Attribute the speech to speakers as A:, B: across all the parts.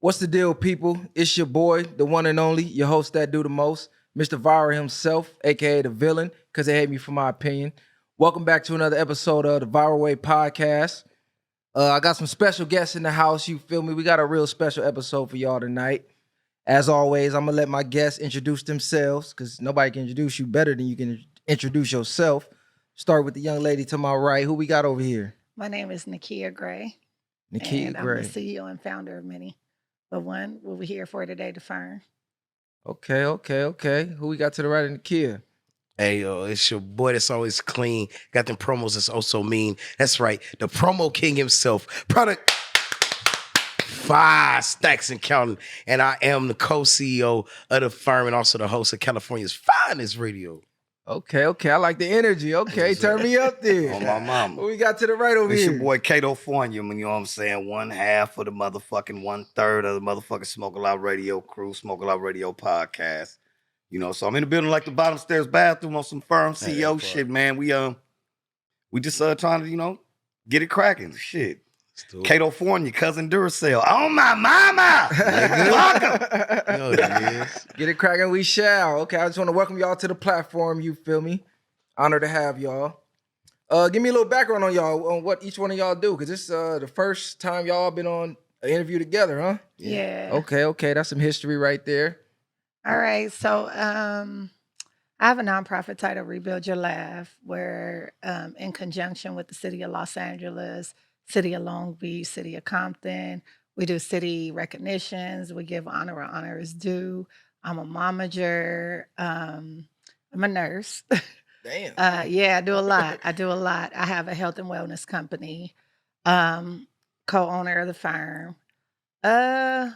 A: What's the deal, people? It's your boy, the one and only, your host that do the most, Mr. Viiral himself, aka the villain, because they hate me for my opinion. Welcome back to another episode of the Viral Way Podcast. I got some special guests in the house. You feel me? We got a real special episode for y'all tonight. As always, I'm gonna let my guests introduce themselves because nobody can introduce you better than you can introduce yourself. Start with the young lady to my right. Who we got over here?
B: My name is Nakia Gray,
A: Nakia
B: and I'm
A: Gray.
B: the CEO and founder of many. But one, what we're here for today, the firm.
A: Okay. Who we got to the right of Nakia?
C: Hey, yo, it's your boy that's always clean. Got them promos that's also mean. That's right, the promo king himself. Product 5 stacks and counting. And I am the co-CEO of the firm and also the host of California's finest radio.
A: Okay. I like the energy. Okay, turn me up there.
D: On my mama.
A: What we got to the right over
D: It's
A: here?
D: your boy Cato Fornia, you know what I'm saying? 1/2 of the motherfucking 1/3 of the motherfucking Smoke a Lot Radio crew, Smoke a Lot Radio podcast. You know, so I'm in the building like the bottom stairs bathroom on some firm CEO shit, man. We just trying to, get it cracking. Shit. Cato Fornia, cousin Duracell. Oh my mama! Welcome.
C: You know what it is.
A: Get it cracking, we shall. Okay, I just want to welcome y'all to the platform. You feel me? Honored to have y'all. Give me a little background on y'all, on what each one of y'all do, because this is the first time y'all been on an interview together, huh?
B: Yeah.
A: Okay, that's some history right there.
B: All right. So I have a nonprofit titled Rebuild Your Laugh, where in conjunction with the city of Los Angeles, city of Long Beach, city of Compton, we do city recognitions. We give honor where honor is due. I'm a momager. I'm a nurse.
A: Damn.
B: Yeah, I do a lot. I have a health and wellness company, co-owner of the firm. I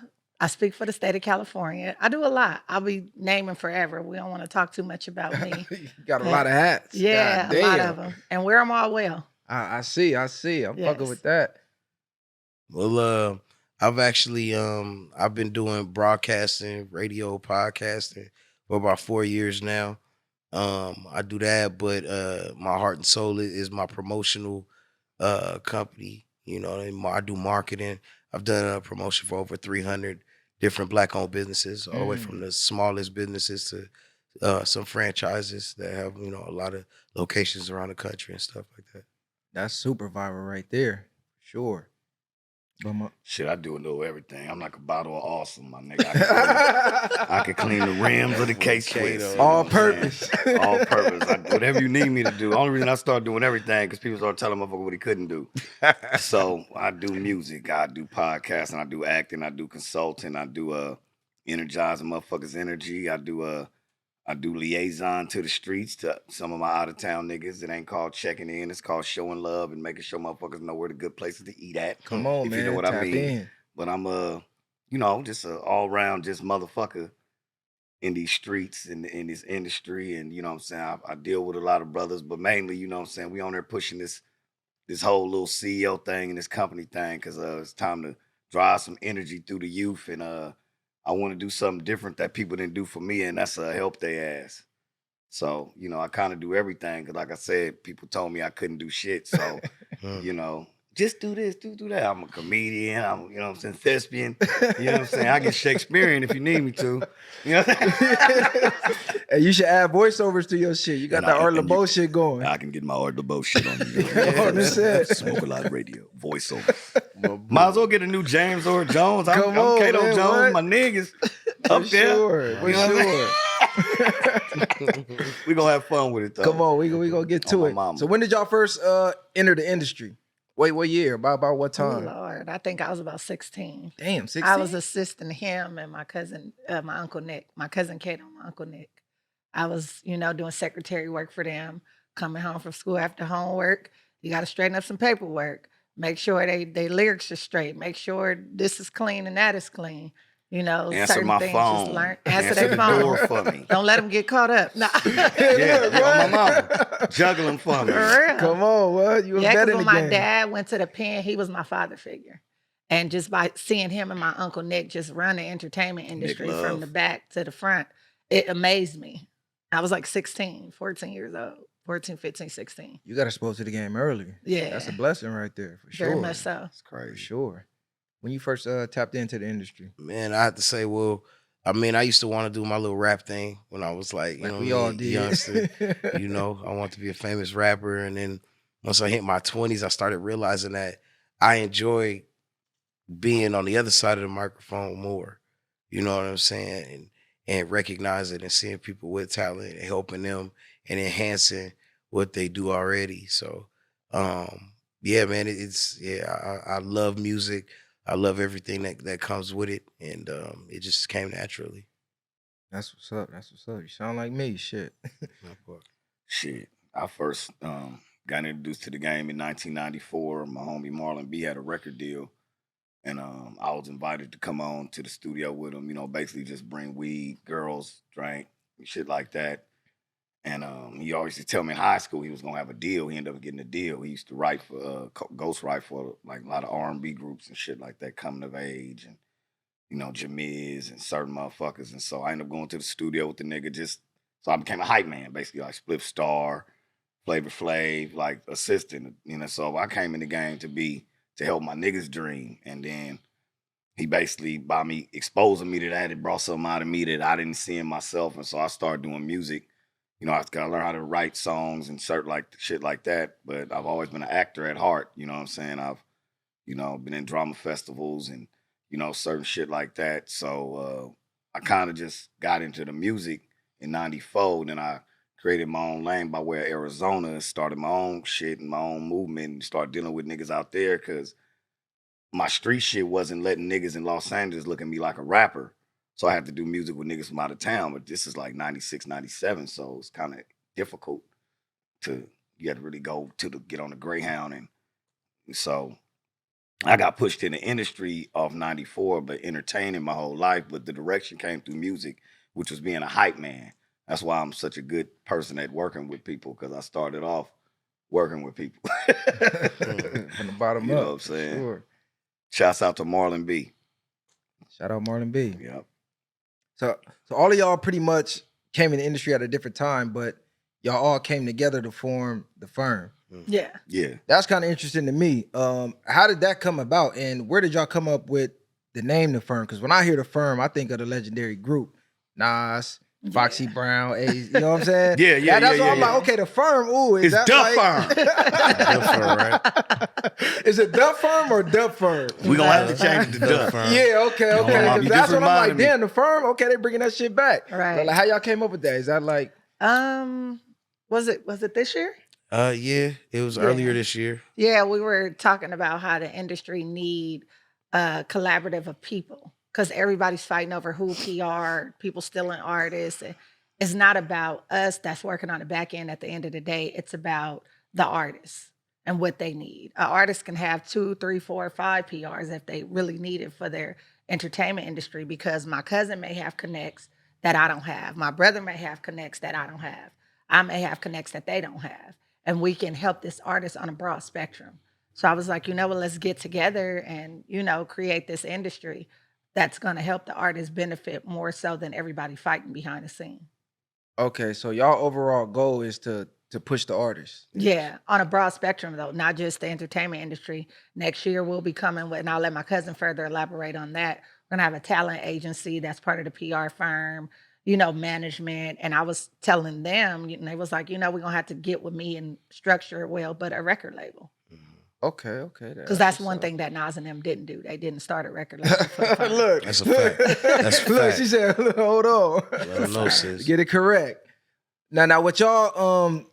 B: speak for the state of California. I do a lot. I'll be naming forever. We don't want to talk too much about me.
A: You got a lot of hats.
B: Yeah,
A: God
B: a lot
A: damn.
B: of them. And wear them all well.
A: I see. I'm fucking
B: Yes.
A: with that.
C: Well, I've actually I've been doing broadcasting, radio, podcasting for about 4 years now. I do that, but my heart and soul is my promotional company. You know, and I do marketing. I've done a promotion for over 300 different Black-owned businesses, all the way from the smallest businesses to some franchises that have, a lot of locations around the country and stuff like that.
A: That's super viral right there. Sure. But
D: Shit, I do a little everything. I'm like a bottle of awesome, my nigga. I can clean the rims of the K-Swiss.
A: all purpose.
D: All purpose. I do whatever you need me to do. The only reason I started doing everything because people started telling motherfucker what he couldn't do. So I do music, I do podcasting, I do acting, I do consulting, I do energizing motherfuckers' energy. I do liaison to the streets to some of my out of town niggas. It ain't called checking in. It's called showing love and making sure motherfuckers know where the good places to eat at.
A: Come on,
D: if
A: man.
D: you know what
A: Tap
D: I mean.
A: in.
D: But I'm just a all around just motherfucker in these streets and in this industry. And you know what I'm saying? I deal with a lot of brothers, but mainly, you know what I'm saying, we on there pushing this whole little CEO thing and this company thing because it's time to drive some energy through the youth. And I want to do something different that people didn't do for me, and that's help their ass. So, I kind of do everything because, like I said, people told me I couldn't do shit. So, just do this, do that. I'm a comedian. I'm, you know what I'm saying, thespian. You know what I'm saying? I get Shakespearean if you need me to. You know what I'm saying?
A: Hey, you should add voiceovers to your shit. You got
D: And
A: that
D: I-
A: Art
D: and
A: LeBeau
D: you-
A: shit going.
D: I can get my Art LeBeau shit on you.
A: That's it.
D: Smoke a lot of radio, voiceover. Might as well get a new James Earl Jones. I'm
A: Come on,
D: Cato
A: man,
D: Jones,
A: what?
D: my niggas
A: For
D: up there.
A: sure. For
D: You know what
A: sure.
D: We gonna have fun with it though.
A: Come on, we gonna get to
D: my
A: it.
D: mama.
A: So when did y'all first enter the industry? Wait, what year? About what
B: Oh,
A: time?
B: Lord. I think I was about 16.
A: Damn, 16?
B: I was assisting him and my cousin, my Uncle Nick, my cousin Kate and my Uncle Nick. I was, doing secretary work for them, coming home from school after homework. You got to straighten up some paperwork. Make sure they lyrics are straight. Make sure this is clean and that is clean.
D: Answer
B: certain
D: my
B: things
D: phone.
B: just learn. Answer
D: the
B: their phone.
D: door for me.
B: Don't let them get caught up. Nah.
D: Yeah, on my mama. Juggling for me.
B: For real.
A: Come on, what? You was
B: Yeah,
A: better
B: because
A: in
B: when
A: the
B: my
A: game.
B: dad went to the pen, he was my father figure. And just by seeing him and my Uncle Nick just run the entertainment industry
D: Love.
B: from the back to the front, it amazed me. I was like 14 years old, 14, 15, 16.
A: You got exposed to the game early.
B: Yeah.
A: That's a blessing right there, for sure.
B: Very much so.
D: It's
A: For
D: crazy.
A: sure. when you first tapped into the industry?
C: Man, I have to say, well, I mean, I used to want to do my little rap thing when I was like, you
A: Like
C: know
A: we
C: what I
A: all
C: mean,
A: did.
C: youngster. You know, I want to be a famous rapper. And then once I hit my 20s, I started realizing that I enjoy being on the other side of the microphone more. You know what I'm saying? And recognizing and seeing people with talent and helping them and enhancing what they do already. So yeah, man, it's I love music. I love everything that comes with it. And it just came naturally.
A: That's what's up. That's what's up. You sound like me. Shit.
D: Shit, I first got introduced to the game in 1994. My homie Marlon B had a record deal, and I was invited to come on to the studio with him. You know, basically just bring weed, girls, drink, shit like that. And he always used to tell me in high school he was gonna have a deal. He ended up getting a deal. He used to write for ghost write for like a lot of R&B groups and shit like that, Coming of Age and Jamiz and certain motherfuckers. And so I ended up going to the studio with the nigga just so I became a hype man, basically like Spliff Star, Flavor Flav, like assistant, So I came in the game to help my niggas dream. And then he basically, by me exposing me to that, it brought something out of me that I didn't see in myself. And so I started doing music. I gotta learn how to write songs and like shit like that. But I've always been an actor at heart. You know what I'm saying? I've, been in drama festivals and, certain shit like that. So I kind of just got into the music in 94. Then I created my own lane by way of Arizona and started my own shit and my own movement and started dealing with niggas out there because my street shit wasn't letting niggas in Los Angeles look at me like a rapper. So I had to do music with niggas from out of town. But this is like 96, 97. So it's kind of difficult you had to really get on the Greyhound. And so I got pushed in the industry off 94, but entertaining my whole life. But the direction came through music, which was being a hype man. That's why I'm such a good person at working with people because I started off working with people.
A: From the bottom up.
D: You know what I'm saying?
A: Sure.
D: Shouts out to Marlon B.
A: Shout out Marlon B.
D: Yep.
A: So all of y'all pretty much came in the industry at a different time, but y'all all came together to form the firm.
B: Yeah.
D: Yeah.
A: That's kind of interesting to me. How did that come about, and where did y'all come up with the name the firm? Because when I hear the firm, I think of the legendary group, Nas, Foxy Brown, A's, you know what I'm saying?
D: Yeah,
A: That's why I'm
D: yeah.
A: like, okay, the firm. Ooh, is
D: It's
A: that
D: Duff
A: like...
C: Duff Firm, right?
A: Is it Duff Firm or Duff Firm?
D: We're gonna have to change it to Duff.
C: Firm.
A: Yeah, okay.
D: You
A: Because that's
D: just
A: what I'm like.
D: reminded me.
A: Damn, the firm. Okay, they bringing that shit back.
B: Right.
A: Like, how y'all came up with that? Is that like?
B: Was it this year?
C: Yeah, it was earlier this year.
B: Yeah, we were talking about how the industry need a collaborative of people because everybody's fighting over who PR, people stealing artists. And it's not about us that's working on the back end at the end of the day. It's about the artists and what they need. An artist can have 2, 3, 4, 5 PRs if they really need it for their entertainment industry because my cousin may have connects that I don't have. My brother may have connects that I don't have. I may have connects that they don't have. And we can help this artist on a broad spectrum. So I was like, let's get together and, create this industry that's going to help the artist benefit more so than everybody fighting behind the scene.
A: Okay, so y'all overall goal is to push the artists.
B: Yeah, on a broad spectrum though, not just the entertainment industry. Next year we'll be coming with, and I'll let my cousin further elaborate on that. We're gonna have a talent agency that's part of the PR firm, management. And I was telling them, they was like, we're gonna have to get with me and structure it well, but a record label.
A: Okay.
B: Because that's one thing that Nas and them didn't do. They didn't start a record label. For the firm.
A: Look,
C: That's a fact. That's a
A: look,
C: fact.
A: she said, hold on.
C: Let them know, sis.
A: Get it correct. Now, what y'all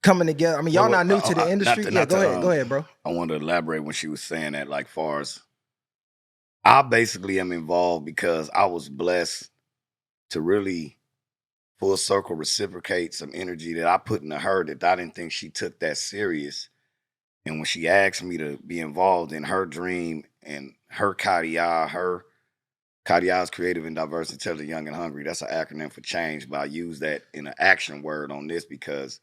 A: coming together? I mean, y'all not new to the industry. Go ahead, bro.
D: I wanted to elaborate when she was saying that, like, far as I basically am involved because I was blessed to really full circle reciprocate some energy that I put into her that I didn't think she took that serious. And when she asked me to be involved in her dream and her Kadiah is creative and diverse, intelligent, young and hungry. That's an acronym for change, but I use that in an action word on this because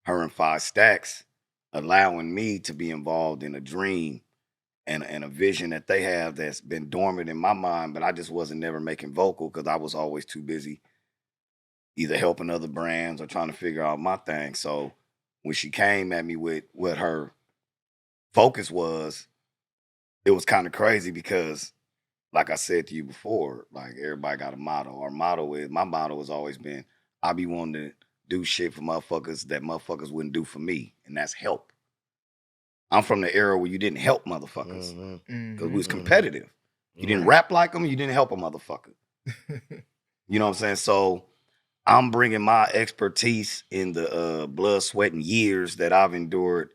D: her and 5 Stacks allowing me to be involved in a dream and a vision that they have that's been dormant in my mind, but I just wasn't never making vocal because I was always too busy either helping other brands or trying to figure out my thing. So when she came at me with what her focus was, it was kind of crazy because, like I said to you before, like everybody got a motto. My motto has always been, I be wanting to do shit for motherfuckers that motherfuckers wouldn't do for me, and that's help. I'm from the era where you didn't help motherfuckers because we was competitive. You didn't rap like them, you didn't help a motherfucker. You know what I'm saying? So I'm bringing my expertise in the blood, sweat, and years that I've endured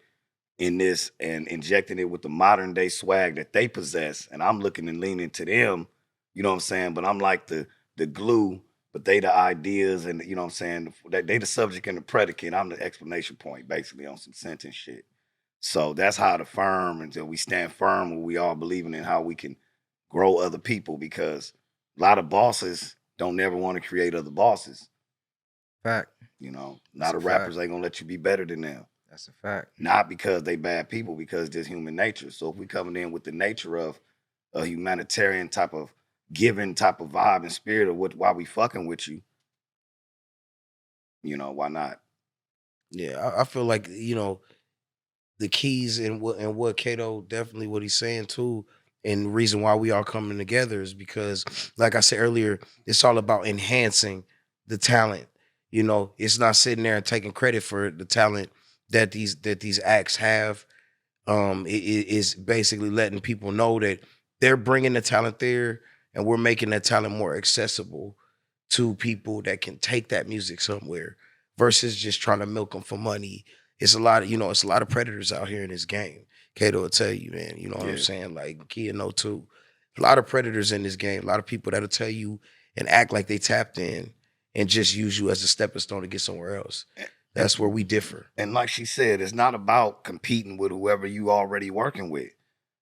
D: in this and injecting it with the modern day swag that they possess. And I'm looking and leaning to them, you know what I'm saying? But I'm like the glue, but they the ideas and, you know what I'm saying? They the subject and the predicate. I'm the explanation point, basically, on some sentence shit. So that's how the firm, until we stand firm, where we all believing in how we can grow other people, because a lot of bosses don't never want to create other bosses.
A: Fact.
D: You know, a
A: That's
D: lot of
A: a fact.
D: rappers ain't gonna let you be better than them.
A: That's a fact.
D: Not because they bad people, because just human nature. So if we coming in with the nature of a humanitarian type of giving type of vibe and spirit of why we fucking with you, you know, why not?
C: Yeah, I feel like, you know, the keys and what Kato, definitely what he's saying too, and the reason why we are coming together is because, like I said earlier, it's all about enhancing the talent. You know, it's not sitting there and taking credit for the talent that these acts have. It is basically letting people know that they're bringing the talent there, and we're making that talent more accessible to people that can take that music somewhere versus just trying to milk them for money. It's a lot of, you know, it's a lot of predators out here in this game. Kato will tell you, man, you know what I'm saying? Like Kia know too. A lot of predators in this game, a lot of people that'll tell you and act like they tapped in and just use you as a stepping stone to get somewhere else. That's where we differ.
D: And like she said, it's not about competing with whoever you already working with.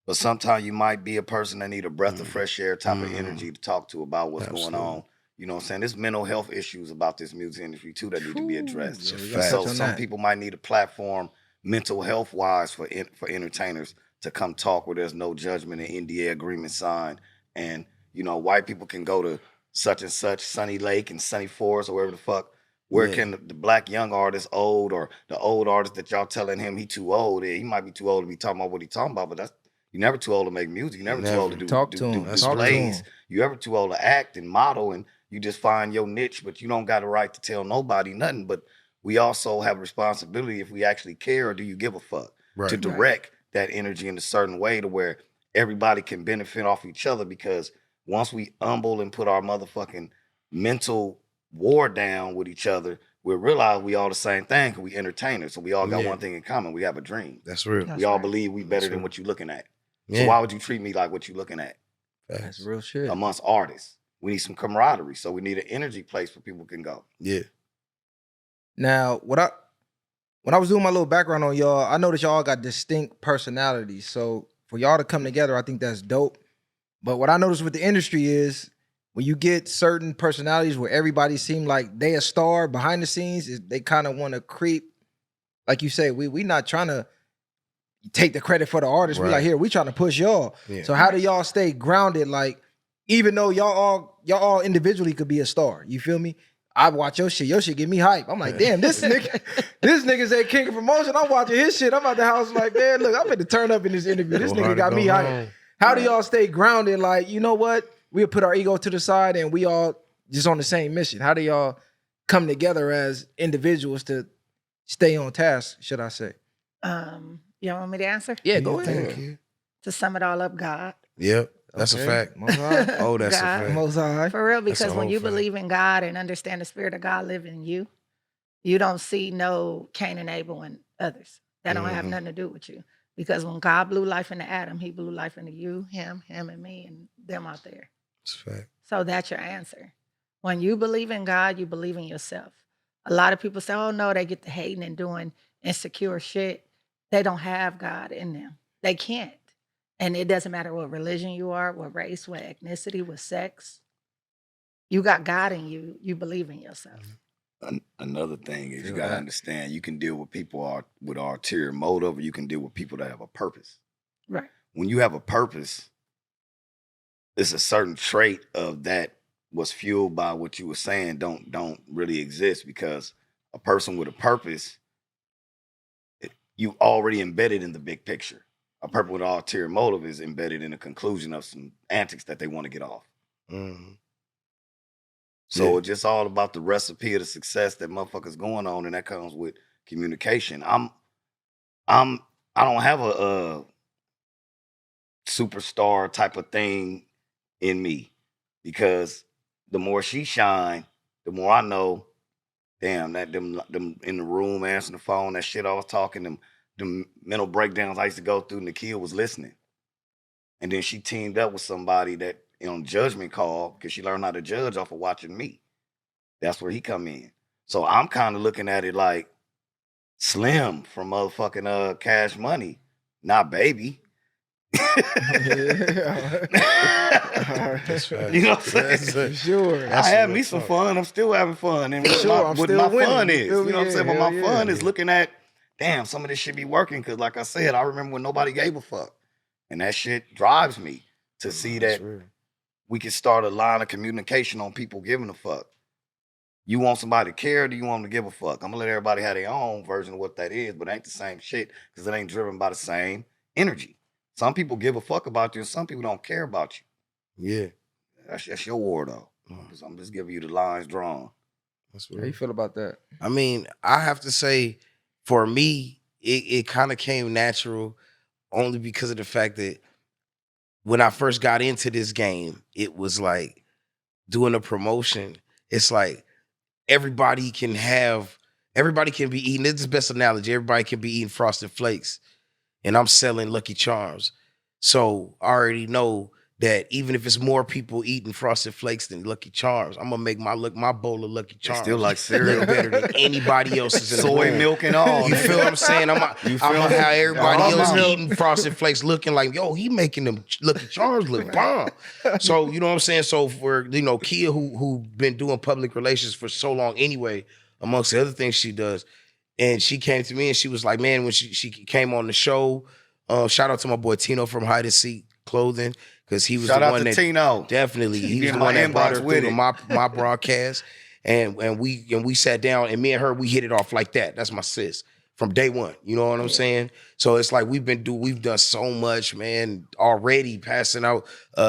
D: But sometimes you might be a person that need a breath of fresh air type of energy to talk to about what's going on. You know what I'm saying? There's mental health issues about this music industry too that need to be addressed. So some people might need a platform mental health wise for entertainers to come talk where there's no judgment and NDA agreement signed. And, you know, white people can go to such and such Sunny Lake and Sunny Forest or wherever the fuck. Where can the black young artist, old, or the old artist that y'all telling him he too old? He might be too old to be talking about what he talking about, but you're never too old to make music. You're never too old to do displays. You're ever too old to act and model, and you just find your niche, but you don't got a right to tell nobody nothing. But we also have a responsibility, if we actually care, or do you give a fuck, to direct that energy in a certain way to where everybody can benefit off each other. Because once we humble and put our motherfucking mental war down with each other, we'll realize we all the same thing because we entertainers. So we all got one thing in common. We have a dream.
C: That's real.
D: We all believe we better than what you're looking at. So why would you treat me like what you're looking at?
A: That's real shit.
D: Amongst artists, we need some camaraderie. So we need an energy place where people can go.
C: Yeah.
A: Now, when I was doing my little background on y'all, I noticed y'all got distinct personalities. So for y'all to come together, I think that's dope. But what I noticed with the industry is when you get certain personalities where everybody seem like they a star behind the scenes, they kind of want to creep. Like you say, we not trying to take the credit for the artist. We like, here, we trying to push y'all. Yeah. So how do y'all stay grounded? Like, even though y'all all individually could be a star, you feel me? I watch your shit get me hype. I'm like, damn, this nigga's at King of Promotion. I'm watching his shit. I'm at the house like, man, look, I'm finna turn up in this interview. This nigga got me hype. How do y'all stay grounded? Like, you know what? We'll put our ego to the side and we all just on the same mission. How do y'all come together as individuals to stay on task, should I say?
B: You want me to answer?
A: Yeah, go ahead.
B: To sum it all up, God.
C: Yep, that's a fact. Oh, that's
B: God.
C: a fact.
B: Most high. For real, because when you believe in God and understand the spirit of God live in you, you don't see no Cain and Abel in others. That don't have nothing to do with you. Because when God blew life into Adam, he blew life into you, him and me, and them out there.
C: That's a fact.
B: So that's your answer. When you believe in God, you believe in yourself. A lot of people say, oh no, they get to hating and doing insecure shit. They don't have God in them. They can't. And it doesn't matter what religion you are, what race, what ethnicity, what sex. You got God in you. You believe in yourself.
D: Another thing is you got to understand, you can deal with people with ulterior motive, or you can deal with people that have a purpose.
B: Right.
D: When you have a purpose, it's a certain trait of that was fueled by what you were saying don't really exist, because a person with a purpose, you already embedded in the big picture. a purpose with ulterior motive is embedded in the conclusion of some antics that they want to get off. So it's just all about the recipe of the success that motherfuckers going on, and that comes with communication. I don't have a superstar type of thing in me, because the more she shine, the more I know. Damn, that them in the room answering the phone, that shit I was talking, them mental breakdowns I used to go through, and the kid was listening. And then she teamed up with somebody that on judgment call, because she learned how to judge off of watching me. That's where he come in. So I'm kind of looking at it like Slim from motherfucking Cash Money, not Baby.
A: That's right.
D: You know what I'm saying?
A: For sure.
D: I had me some fun. I'm still having fun. And
A: For sure, I'm
D: what
A: still
D: my
A: winning.
D: fun
A: You
D: is.
A: feel
D: You
A: me?
D: know what I'm saying? But
A: Hell
D: my
A: yeah.
D: fun is looking at, damn, some of this shit be working. Because like I said, I remember when nobody gave a fuck. And that shit drives me to see that we can start a line of communication on people giving a fuck. You want somebody to care, or do you want them to give a fuck? I'm gonna let everybody have their own version of what that is, but it ain't the same shit, because it ain't driven by the same energy. Some people give a fuck about you, and some people don't care about you.
C: Yeah.
D: That's your war, though. I'm just giving you the lines drawn.
C: That's
A: How you feel about that?
C: I mean, I have to say, for me, it kind of came natural only because of the fact that when I first got into this game, it was like doing a promotion. It's like everybody can be eating. This is the best analogy. Everybody can be eating Frosted Flakes, and I'm selling Lucky Charms. So I already know that even if it's more people eating Frosted Flakes than Lucky Charms, I'm gonna make my bowl of Lucky Charms
D: Still like cereal.
C: look better than anybody else's in the
D: Soy
C: room.
D: milk and all.
C: You feel what I'm saying? I'm gonna have everybody
D: Almond
C: else
D: milk.
C: eating Frosted Flakes looking like, yo, he making them Lucky Charms look bomb. So, you know what I'm saying? So for, Kia, who been doing public relations for so long anyway, amongst the other things she does, and she came to me and she was like, man, when she came on the show, shout out to my boy Tino from Hide and Seek Clothing, because he was
D: Shout
C: the
D: out
C: one
D: to
C: that
D: Tino.
C: definitely he was
D: In
C: the
D: my
C: one that brought
D: inbox
C: her
D: with
C: through to my broadcast, and we sat down, and me and her, we hit it off like that. That's my sis from day one. You know what I'm saying? So it's like we've done so much, man, already, passing out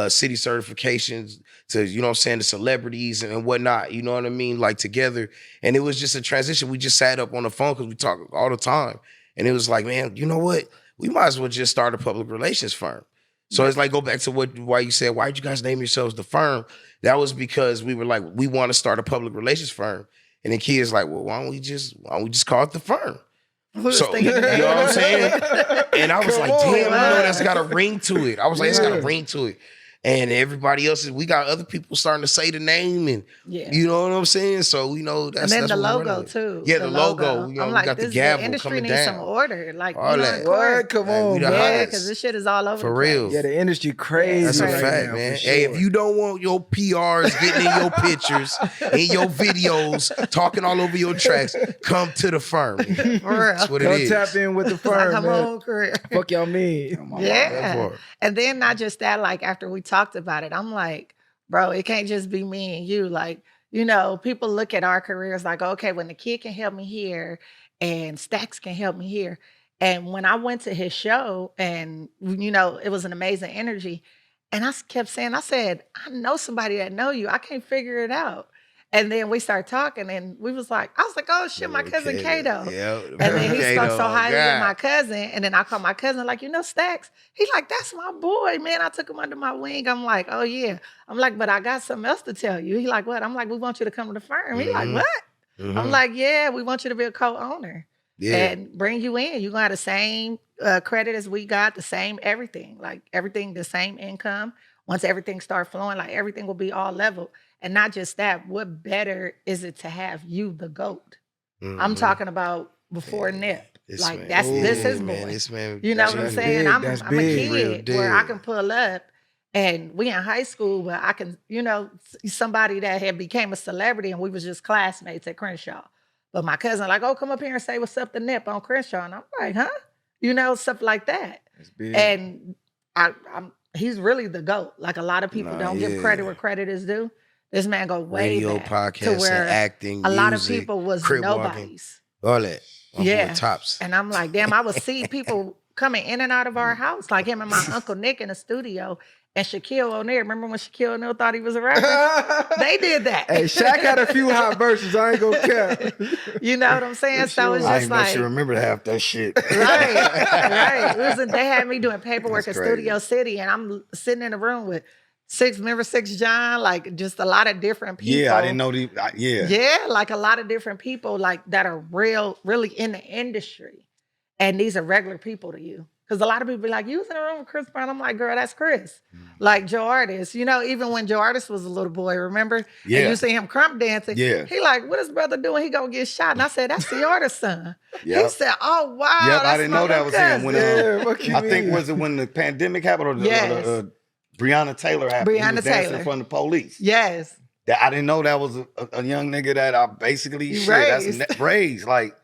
C: city certifications to, you know what I'm saying, the celebrities and whatnot, you know what I mean, like together. And it was just a transition. We just sat up on the phone because we talk all the time. And it was like, man, you know what? We might as well just start a public relations firm. So it's like, go back to why you said, why'd you guys name yourselves the firm? That was because we were like, we want to start a public relations firm. And then Kia's like, well, why don't we just call it the firm? So, you know what I'm saying? And I was like, damn, that's got a ring to it. I was like, it's got a ring to it. And everybody else, we got other people starting to say the name, and you know what I'm saying? So, that's
B: and then the
C: what we're
B: logo
C: running with.
B: too.
C: Yeah, the logo.
B: I'm
C: we
B: like,
C: got
B: this
C: the gavel
B: the industry
C: coming
B: needs
C: down.
B: some order. Like,
C: All that.
A: What? Come on,
C: we the
A: man.
C: hottest.
B: because this shit is all over
C: For
B: the
C: real.
B: place.
A: Yeah, the industry crazy.
C: That's a
A: right
C: fact,
A: now,
C: man.
A: for sure.
C: Hey, if you don't want your PRs getting in your pictures, in your videos, talking all over your tracks, come to the firm.
B: For real.
C: That's what it
A: Come
C: is.
A: tap in with the
B: It's like,
A: firm,
B: come
A: man.
B: on, career.
A: Fuck y'all mean.
B: Yeah. And then not just that, like after we talked about it, I'm like, bro, it can't just be me and you. Like, people look at our careers like, okay, when the kid can help me here and Stacks can help me here. And when I went to his show and, it was an amazing energy. And I kept saying, I said, I know somebody that know you. I can't figure it out. And then we started talking and I was like, oh shit, my cousin Kato.
C: Yep.
B: And then he spoke so highly
C: God.
B: of my cousin. And then I called my cousin, like, Stacks. He's like, that's my boy, man. I took him under my wing. I'm like, oh yeah. I'm like, but I got something else to tell you. He like, what? I'm like, we want you to come to the firm. He like, what? I'm like, yeah, we want you to be a co-owner.
C: Yeah.
B: And bring you in. You're going to have the same credit as we got, the same everything. Like everything, the same income. Once everything starts flowing, like everything will be all level. And not just that, what better is it to have you, the GOAT? I'm talking about before Nip. Like this is boy.
C: Man, this man,
B: you know what I'm saying?
A: big,
B: I'm
A: that's
B: a
A: big.
B: kid where I can pull up and we in high school, but I can, somebody that had became a celebrity and we was just classmates at Crenshaw. But my cousin like, oh, come up here and say what's up to Nip on Crenshaw. And I'm like, huh? Stuff like that.
A: That's big.
B: And he's really the GOAT. Like a lot of people don't give credit where credit is due. This man go way
C: radio,
B: back
C: podcasting,
B: to where
C: acting,
B: a lot
C: music,
B: of people was
C: crib
B: nobodies.
C: walking, all that.
B: Yeah.
C: Tops.
B: And I'm like, damn, I would see people coming in and out of our house, like him and my Uncle Nick in the studio. And Shaquille O'Neal, remember when Shaquille O'Neal thought he was a rapper? They did that.
A: Hey, Shaq had a few hot verses. I ain't gonna care.
B: You know what I'm saying? So it's
D: I
B: just
D: ain't know she
B: like,
D: remembered half that shit.
B: right. Listen, they had me doing paperwork
D: That's
B: at
D: crazy.
B: Studio City, and I'm sitting in a room with Six John, like just a lot of different people.
D: Yeah, I didn't know the. Yeah.
B: Yeah, like a lot of different people, like that are really in the industry, and these are regular people to you. Because a lot of people be like, "You was in a room with Chris Brown." I'm like, "Girl, that's Chris." Like Joe Artist, you know, even when Joe Artist was a little boy, remember?
D: Yeah.
B: And you see him crump dancing.
D: Yeah.
B: He like, "What is brother doing? He gonna get shot?" And I said, "That's the artist's son." He
D: Yep.
B: said, "Oh wow,
D: Yep, I
B: that's
D: didn't
B: my
D: know that
B: little
D: was him.
B: cousin."
D: When
A: Yeah, what you
D: I think
A: mean?
D: was it when the pandemic happened or
B: Yes.
D: Breonna Taylor happened? He
B: Breonna
D: was dancing
B: Taylor.
D: in front of the police.
B: Yes,
D: That I didn't know that was a young nigga that I basically
B: You
D: raised.
B: raised.
D: Raised. Like,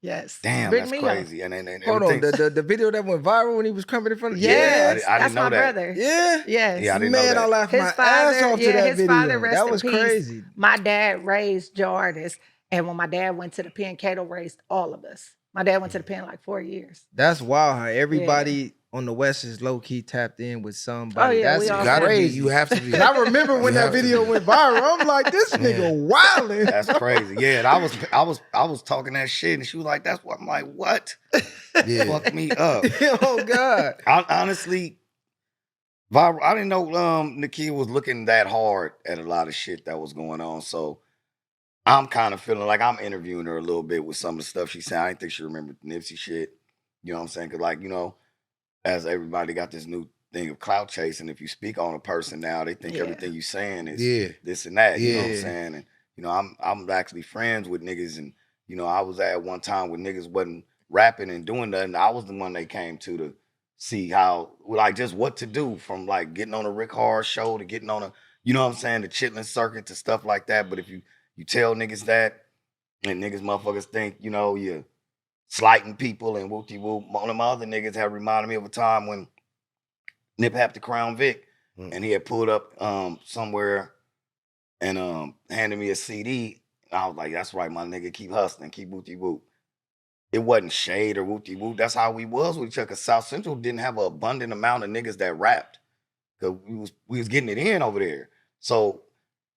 B: yes.
D: damn,
B: Big
D: that's
B: Mio.
D: crazy. And
A: Hold on,
D: everything's-
A: the video that went viral when he was coming in front of
B: Yes,
D: I didn't
B: that's
D: know
B: my
D: that.
B: brother.
A: Yeah?
B: Yes.
D: Yeah, I didn't know
A: Man,
D: that.
A: I laughed
B: His
A: my
B: father,
A: ass off to that
B: his
A: video.
B: father, rest
A: That
B: in
A: was
B: peace.
A: crazy.
B: My dad raised Joe Artist, and when my dad went to the pen, Cato raised all of us. My dad went to the pen like 4 years.
A: That's wild how everybody on the West is low key tapped in with somebody.
B: Oh, yeah,
A: That's
B: we all
D: gotta be.
A: crazy.
D: You have to be.
A: And I remember when
D: You
A: that
D: have to
A: video
D: be.
A: went viral. I'm like, this nigga wildin'.
D: That's crazy. Yeah, and I was talking that shit, and she was like, "That's what." I'm like, "What?"
C: Yeah.
D: Fuck me up.
A: Oh God.
D: I honestly, viral. I didn't know Nakia was looking that hard at a lot of shit that was going on. So I'm kind of feeling like I'm interviewing her a little bit with some of the stuff she said. I didn't think she remembered the Nipsey shit. You know what I'm saying? Because like, you know, as everybody got this new thing of clout chasing, if you speak on a person now, they think
B: Yeah.
D: everything you saying is
C: Yeah.
D: this and that. You know what I'm
A: Yeah.
D: saying? And you know, I'm actually friends with niggas, and you know, I was at one time when niggas wasn't rapping and doing nothing. I was the one they came to see how, like, just what to do, from like getting on a Rick Hard show to getting on a, you know what I'm saying, the chitlin circuit to stuff like that. But if you tell niggas that, and niggas motherfuckers think, you know, you're slighting people and whoopty whoop. One of my other niggas have reminded me of a time when Nip had the Crown Vic, and he had pulled up somewhere and handed me a CD. And I was like, that's right, my nigga, keep hustling, keep whoopty whoop. It wasn't shade or whoopty whoop. That's how we was with each other. Cause South Central didn't have an abundant amount of niggas that rapped. Cause we was getting it in over there. So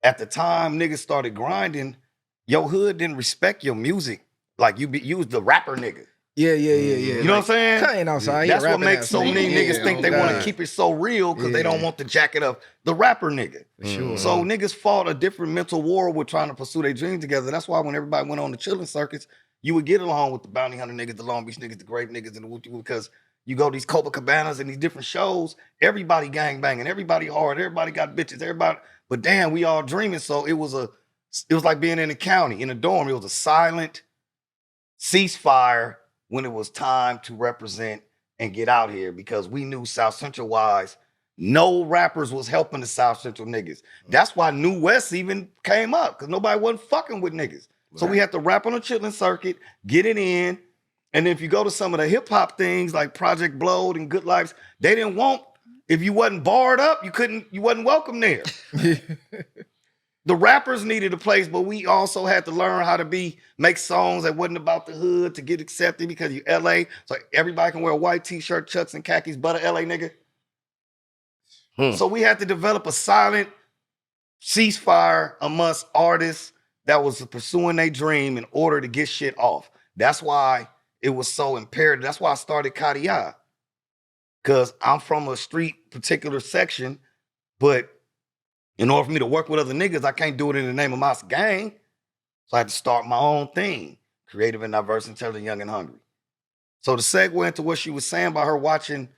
D: at the time niggas started grinding, your hood didn't respect your music. Like you was the rapper nigga.
A: Yeah.
D: You know what I'm saying?
A: Cutting outside.
D: That's
A: he a
D: what
A: rapping
D: makes
A: ass
D: so
A: nigga.
D: many niggas think
C: oh
D: they want to
C: God.
D: keep it so real because they don't
A: Yeah.
D: want the jacket of the rapper nigga.
A: For sure.
D: So niggas fought a different mental war with trying to pursue their dreams together. That's why when everybody went on the chilling circuits, you would get along with the Bounty Hunter niggas, the Long Beach niggas, the Grape niggas, and the Whoopty Whoop, because you go to these Copacabanas and these different shows, everybody gang banging, everybody hard, everybody got bitches, everybody, but damn, we all dreaming. So it was like being in the county, in a dorm. It was a silent ceasefire when it was time to represent and get out here, because we knew South Central wise, no rappers was helping the South Central niggas. That's why New West even came up, because nobody wasn't fucking with niggas. So we had to rap on the chitlin circuit, get it in. And then if you go to some of the hip hop things like Project Blowed and Good Lives, they didn't want, if you wasn't barred up, you wasn't welcome there. The rappers needed a place, but we also had to learn how to make songs that wasn't about the hood to get accepted, because you LA. So everybody can wear a white t-shirt, chucks and khakis, but a LA nigga. So we had to develop a silent ceasefire amongst artists that was pursuing their dream in order to get shit off. That's why it was so imperative. That's why I started Kadiya. Because I'm from a street particular section, but in order for me to work with other niggas, I can't do it in the name of my gang. So I had to start my own thing. Creative and diverse, intelligent, young and hungry. So to segue into what she was saying about her watching,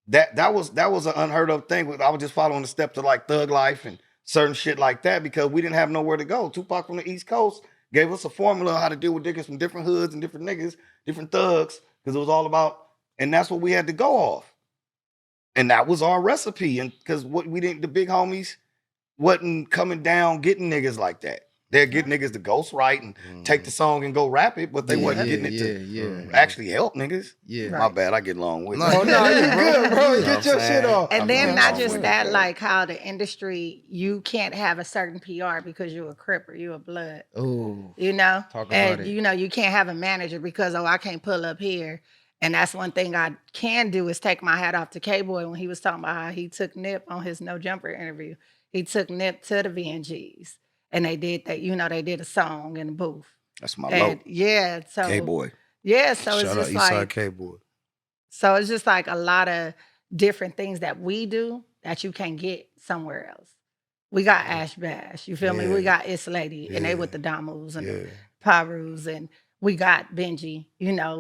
D: that was an unheard of thing. I was just following the steps of like Thug Life and certain shit like that, because we didn't have nowhere to go. Tupac from the East Coast gave us a formula on how to deal with niggas from different hoods and different niggas, different thugs, because it was all about, and that's what we had to go off. And that was our recipe. And because the big homies wasn't coming down getting niggas like that. They'd get niggas to ghostwrite and take the song and go rap it, but they wasn't getting it to actually help niggas.
A: Yeah.
D: My bad, I get long with
A: Oh, no, you good, bro.
D: You know
A: Get
D: what
A: your
D: I'm
A: shit
D: saying?
A: off.
B: And
D: I'm
B: then
D: going
B: not
D: on
B: just
D: with
B: that,
D: it.
B: like how the industry, you can't have a certain PR because you're a Crip or you a Blood.
A: Oh.
B: You know?
A: Talk about
B: And
A: it.
B: you know, you can't have a manager because, oh, I can't pull up here And that's one thing I can do is take my hat off to K-Boy when he was talking about how he took Nip on his No Jumper interview. He took Nip to the VNGs and they did that, they did a song in the booth.
D: That's my
B: And
D: low.
B: yeah, so
D: K-Boy.
B: yeah, so it's
C: Shout out
B: just
C: Eastside
B: like
C: K-Boy.
B: so it's just like a lot of different things that we do that you can't get somewhere else. We got Ash Bash, you feel me? We
C: Yeah.
B: got It's Lady, and they with the Damus and
C: Yeah.
B: the Parus, and we got Benji,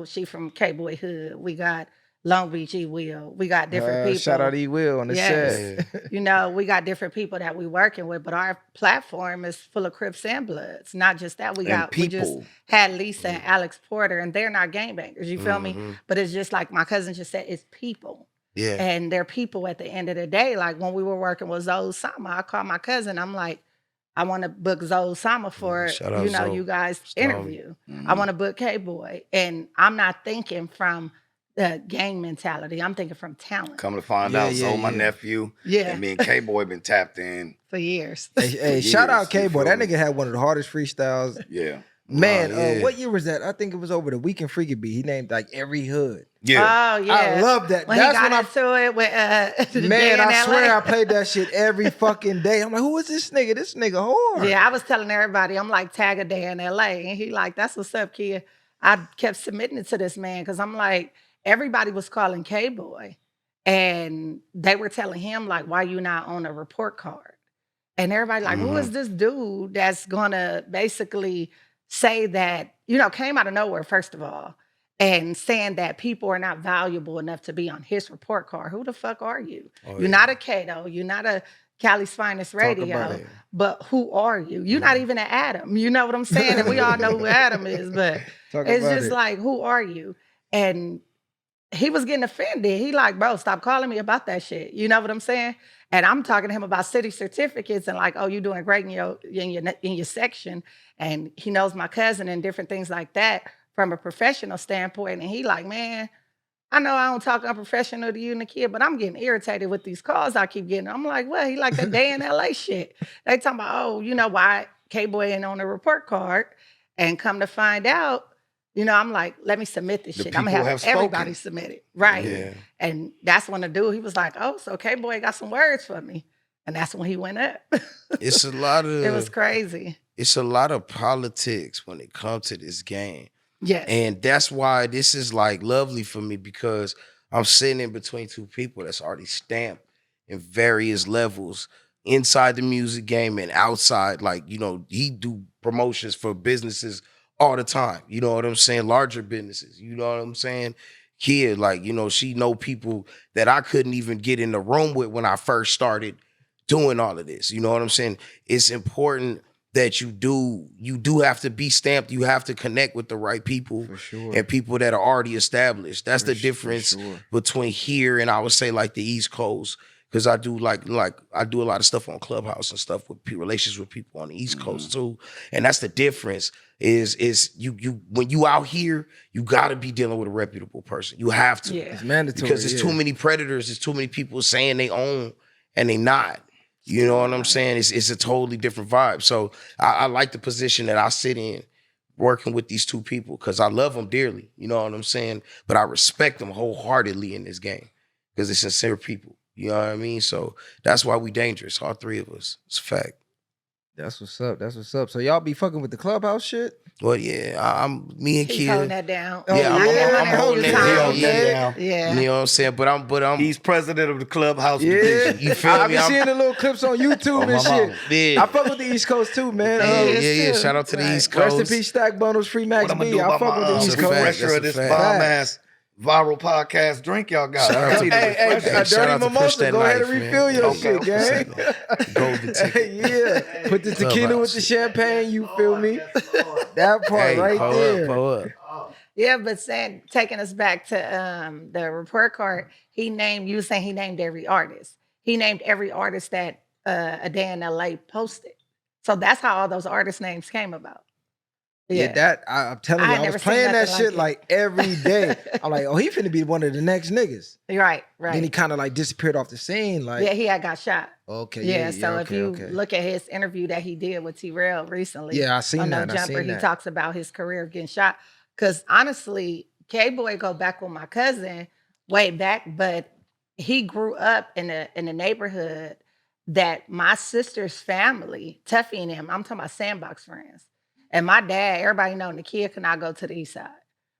B: she from K-Boy Hood. We got Long Beach E Will. We got different people.
A: Shout out E Will on the
B: Yes.
A: set.
B: We got different people that we working with, but our platform is full of Crips and Bloods. Not just that, we just
D: people.
B: had Lisa and Alex Porter, and they're not gangbangers. You feel me? But it's just like my cousin just said, it's people.
C: Yeah.
B: And they're people at the end of the day. Like when we were working with Zoe Sama, I called my cousin. I'm like, I want to book Zoe Sama for,
C: Shout out Zoe.
B: you guys
C: Stormy.
B: interview. I want to book K-Boy. And I'm not thinking from the gang mentality. I'm thinking from talent.
D: Come to find
A: Yeah,
D: out,
A: yeah,
D: my
A: yeah.
D: nephew.
B: Yeah.
D: And me and K-Boy been tapped in.
B: For years.
A: Hey, shout out
D: years, you
A: K-Boy.
D: feel
A: That
D: me?
A: nigga had one of the hardest freestyles.
D: Yeah.
A: Man,
C: yeah.
A: what year was that? I think it was over the Weekend Freaky Beat. He named like every hood.
D: Yeah.
B: Oh, yeah.
A: I love that.
B: When
A: That's
B: he got
A: when
B: into it with the day
A: Man,
B: in
A: I
B: LA.
A: swear I played that shit every fucking day. I'm like, who is this nigga? This nigga hard.
B: Yeah, I was telling everybody, I'm like, tag a day in LA. And he like, that's what's up, kid. I kept submitting it to this man because I'm like, everybody was calling K-Boy. And they were telling him, like, why you not on a report card? And everybody like, who is this dude that's gonna basically say that, came out of nowhere, first of all, and saying that people are not valuable enough to be on his report card. Who the fuck are you? You're not a Cato. You're not a Cali's Finest
A: about
B: Radio.
A: it.
B: But who are you? You're not even an Adam. You know what I'm saying? And we all know who Adam is, but
A: Talk
B: it's
A: about
B: just
A: it.
B: like, who are you? And he was getting offended. He like, bro, stop calling me about that shit. You know what I'm saying? And I'm talking to him about city certificates and like, oh, you're doing great in your section. And he knows my cousin and different things like that from a professional standpoint. And he like, man, I know I don't talk unprofessional to you and the kid, but I'm getting irritated with these calls I keep getting. I'm like, what? He like that day in LA shit. They talking about, oh, why K-Boy ain't on the report card. And come to find out, I'm like, let me submit this
D: The
B: shit. I'm gonna
D: people
B: have
D: have
B: everybody
D: spoken.
B: submit it. Right.
C: Yeah.
B: And that's when the dude, he was like, oh, so K-Boy got some words for me. And that's when he went up.
C: It's a lot of
B: It was crazy.
C: It's a lot of politics when it comes to this game.
B: Yes.
C: And that's why this is like lovely for me, because I'm sitting in between two people that's already stamped in various levels inside the music game and outside. Like, he do promotions for businesses all the time. You know what I'm saying? Larger businesses. You know what I'm saying? Kid, like, she know people that I couldn't even get in the room with when I first started doing all of this. You know what I'm saying? It's important that you do have to be stamped. You have to connect with the right people
A: For sure.
C: and people that are already established. That's the
A: For
C: difference
A: sure.
C: between here and I would say like the East Coast. Because I do like I do a lot of stuff on Clubhouse and stuff with relations with people on the East Coast too, and that's the difference. Is you when you out here, you got to be dealing with a reputable person. You have to,
B: Yeah.
A: It's mandatory.
C: because there's too many predators. There's too many people saying they own and they not. You know what I'm saying? It's a totally different vibe. So I like the position that I sit in, working with these two people, because I love them dearly. You know what I'm saying? But I respect them wholeheartedly in this game because they're sincere people. You know what I mean? So that's why we dangerous, all three of us. It's a fact.
A: That's what's up. That's what's up. So y'all be fucking with the Clubhouse shit?
C: Well, yeah, I'm me and
B: He's holding
C: Kid.
B: that down.
A: Oh,
C: Yeah,
B: I get
C: I'm
B: money
C: holding
B: all
C: that
B: the
C: down.
B: time.
C: Yeah.
B: Yeah.
C: You know what I'm saying? But I'm
D: He's president of the Clubhouse
A: Yeah.
D: division.
C: You feel
A: I've
C: me?
A: been
C: I'm-
A: seeing the little clips on YouTube
D: Oh,
A: and
D: my
A: shit.
D: mama.
C: yeah.
A: I fuck with the East Coast too, man.
C: Yeah.
B: too.
C: Shout out to the
B: Right.
C: East Coast.
A: Rest in peace, Stack Bundles, Free Max
D: What I'm gonna
A: B.
D: do
A: I
D: about
A: fuck with the
D: my
A: East
C: That's a
A: Coast.
C: fact.
D: refresher of
C: That's
D: this
C: a
D: bomb
C: fact.
D: ass viral podcast drink y'all got?
C: Shout out to-
A: Hey, a
C: Shout
A: dirty
C: out to Push
A: mimosa.
C: That
A: Go ahead
C: Knife,
A: and
C: man.
A: refill your
D: Okay.
A: shit, gang.
C: Golden ticket.
A: Hey, yeah. Put the tequila with the
C: Clubhouse.
A: champagne, you feel me? That part
C: Hey,
A: right
C: pull
A: there.
C: up, pull up.
B: Yeah, but taking us back to the report card, you were saying he named every artist. He named every artist that A Day in LA posted. So that's how all those artist names came about.
A: Yeah, I'm telling
B: I
A: you,
B: had
A: I was
B: never seen
A: playing that
B: nothing
A: shit
B: like
A: like every day. I'm like, oh, he finna be one of the next niggas.
B: Right.
A: Then he kind of like disappeared off the scene. Like,
B: Yeah, he had got shot.
A: okay,
B: Yeah, so if
A: okay,
B: you
A: okay.
B: look at his interview that he did with Viiral recently,
A: Yeah, I seen
B: on No
A: that. I
B: Jumper,
A: seen
B: he
A: that.
B: talks about his career of getting shot. Because honestly, K-Boy go back with my cousin way back, but he grew up in the neighborhood that my sister's family, Tuffy and them, I'm talking about sandbox friends. And my dad, everybody know the kid could not go to the east side.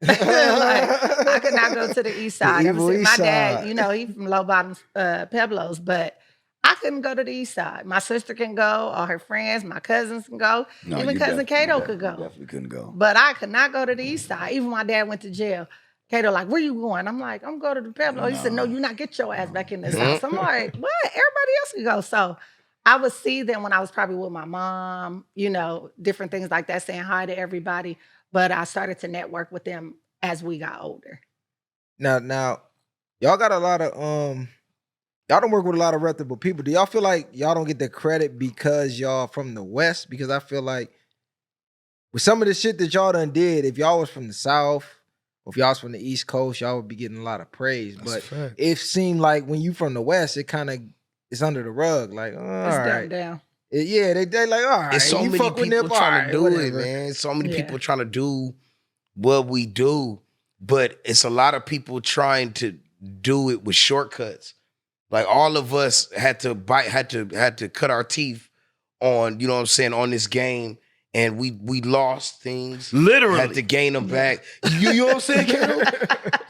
B: Like I could not go to the east side.
A: evil east
B: My dad,
A: side.
B: you know, he from low bottoms, Pueblos, but I couldn't go to the east side. My sister can go, all her friends, my cousins can go,
D: No,
B: even
D: you
B: cousin Kato could
D: you
B: go.
D: definitely couldn't go.
B: But I could not go to the east side. Even my dad went to jail. Kato like, where you going? I'm like, I'm going to the Pueblo. He said, no, you not get your ass back in this house. I'm like, what? Everybody else can go. So I would see them when I was probably with my mom, you know, different things like that, saying hi to everybody. But I started to network with them as we got older.
A: Now, y'all got a lot of y'all don't work with a lot of reputable people. Do y'all feel like y'all don't get the credit because y'all from the West? Because I feel like with some of the shit that y'all done did, if y'all was from the South, or if y'all was from the East Coast, y'all would be getting a lot of praise.
C: That's a
A: But
C: fact.
A: it seemed like when you from the West, it kind of it's under the rug. Like, all
B: It's
A: right.
B: dumbed down.
A: Yeah, they like, all right.
C: It's so
A: you
C: many
A: fuck with
C: people
A: Nip,
C: trying
A: all
C: to
A: right,
C: do
A: whatever.
C: it, man. So many
B: Yeah.
C: people trying to do what we do, but it's a lot of people trying to do it with shortcuts. Like all of us had to cut our teeth on, you know what I'm saying, on this game, and we lost things.
D: Literally.
C: Had to gain them back. You know what I'm saying, Kato?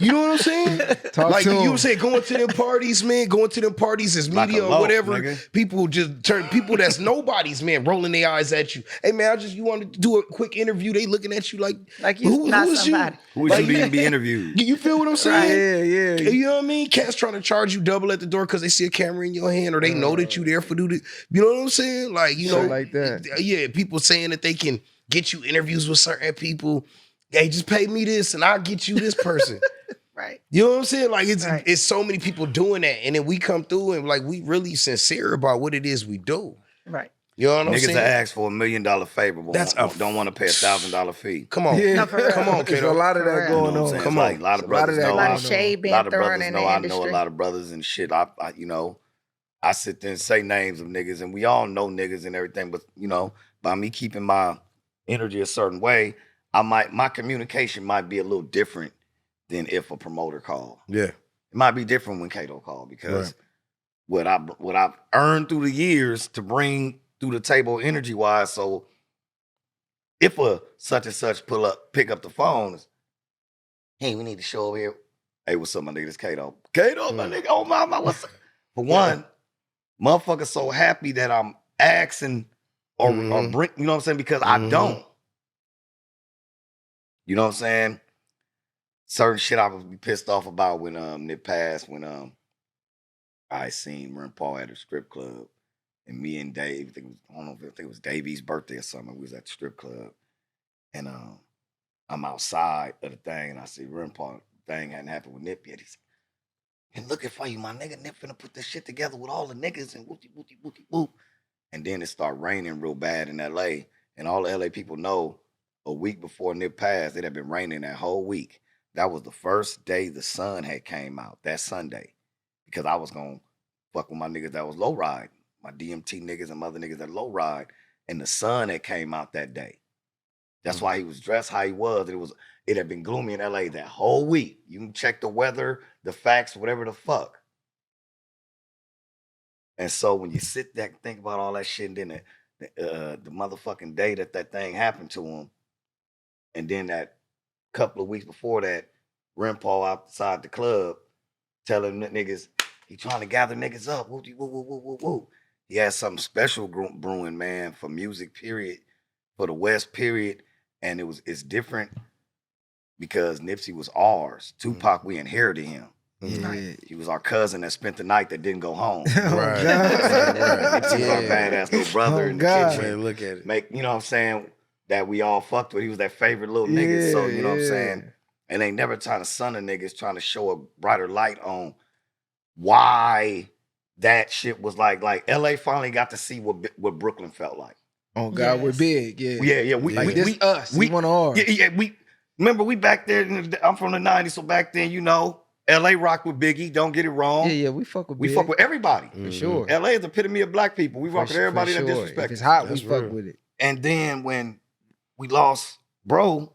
C: You know what I'm saying?
A: Talk
C: Like
A: to
C: you know what
A: him.
C: I'm saying, going to them parties, man, going to them parties as
D: Like a
C: media or
D: loaf,
C: whatever.
D: nigga.
C: People just turn people that's nobodies, man, rolling their eyes at you. Hey man, you wanted to do a quick interview. They looking at you like
B: You
C: who
B: not
C: is you?
B: somebody.
D: Who is
C: Like,
D: you to even be interviewed?
C: You feel what I'm saying?
A: Yeah.
C: You know what I mean? Cats trying to charge you double at the door because they see a camera in your hand or they know that you there for do the. You know what I'm saying? Like you
A: Shit
C: know,
A: like that.
C: Yeah, people saying that they can get you interviews with certain people. Hey, just pay me this and I'll get you this person.
B: Right.
C: You know what I'm saying? Like
B: Right.
C: it's so many people doing that, and then we come through and like we really sincere about what it is we do.
B: Right.
C: You know what I'm
D: Niggas
C: saying?
D: that ask for $1 million favor, but
C: That's
D: don't want to pay $1,000 fee.
C: Come on,
A: Yeah.
B: No, for real.
C: come on,
A: There's a
C: Kato.
A: lot of
B: For
A: that
B: real.
D: You know
A: going
D: what I'm
A: on.
D: saying?
C: Come
D: It's
C: on.
D: like a lot of
A: There's a lot of
D: brothers
A: that
D: know.
B: A lot
A: going
B: of shade
D: A
B: being
D: lot of
B: thrown
D: brothers
B: in
D: know
B: the
D: I
B: industry.
D: know a lot of brothers and shit. I you know, I sit there and say names of niggas, and we all know niggas and everything. But you know, by me keeping my energy a certain way, my communication might be a little different than if a promoter called.
C: Yeah,
D: It might be different when Kato called because
C: Right.
D: what I've earned through the years to bring through the table energy wise. So if a such and such pick up the phone, hey, we need to show over here. Hey, what's up, my nigga? This Kato. Kato, my nigga. Oh my, what's up? For one, motherfuckers so happy that I'm asking or bring, you know what I'm saying? Because I don't. You know what I'm saying? Certain shit I would be pissed off about when it passed when I seen Ren Paul at a strip club and me and Dave, I don't know if it was Davey's birthday or something. We was at the strip club and I'm outside of the thing and I see Ren Paul thing hadn't happened with Nip yet. He said, and looking for you, my nigga. Nip finna put this shit together with all the niggas and whoopty whoopty whoopty whoop. And then it started raining real bad in LA. And all the LA people know a week before Nip passed, it had been raining that whole week. That was the first day the sun had came out, that Sunday. Because I was gonna fuck with my niggas that was low ride, my DMT niggas and other niggas that low ride. And the sun had came out that day. That's why he was dressed how he was. It had been gloomy in LA that whole week. You can check the weather, the facts, whatever the fuck. And so when you sit there and think about all that shit, and then the motherfucking day that thing happened to him, and then that couple of weeks before that, Ren Paul outside the club telling the niggas he trying to gather niggas up. Woo, woo, woo, woo, woo, woo. He had something special brewing, man, for music, period, for the West, period. And it's different because Nipsey was ours. Tupac, we inherited him.
A: Yeah.
D: He was our cousin that spent the night that didn't go home.
A: Oh,
C: Right.
A: God.
D: Nipsey was our badass little brother
A: Oh,
D: in the
A: God.
D: kitchen.
C: Man, look at it.
D: You know what I'm saying? That we all fucked with. He was that favorite little nigga. So, you know what I'm saying? And they never trying to son of niggas trying to show a brighter light on why that shit was like LA finally got to see what Brooklyn felt like.
A: Oh, God, we're
B: Yes.
A: big. Yeah.
D: Yeah.
A: Like this us. We one of ours.
D: Yeah. Remember we back there. I'm from the '90s, so back then, you know, LA rock with Biggie. Don't get it wrong.
A: Yeah, we fuck with
D: We
A: big.
D: fuck with everybody.
A: For sure.
D: LA is the epitome of black people. We rock with everybody that
A: For sure.
D: disrespects.
A: If it's hot,
C: That's
A: we fuck
C: real.
A: with it.
D: And then when we lost bro,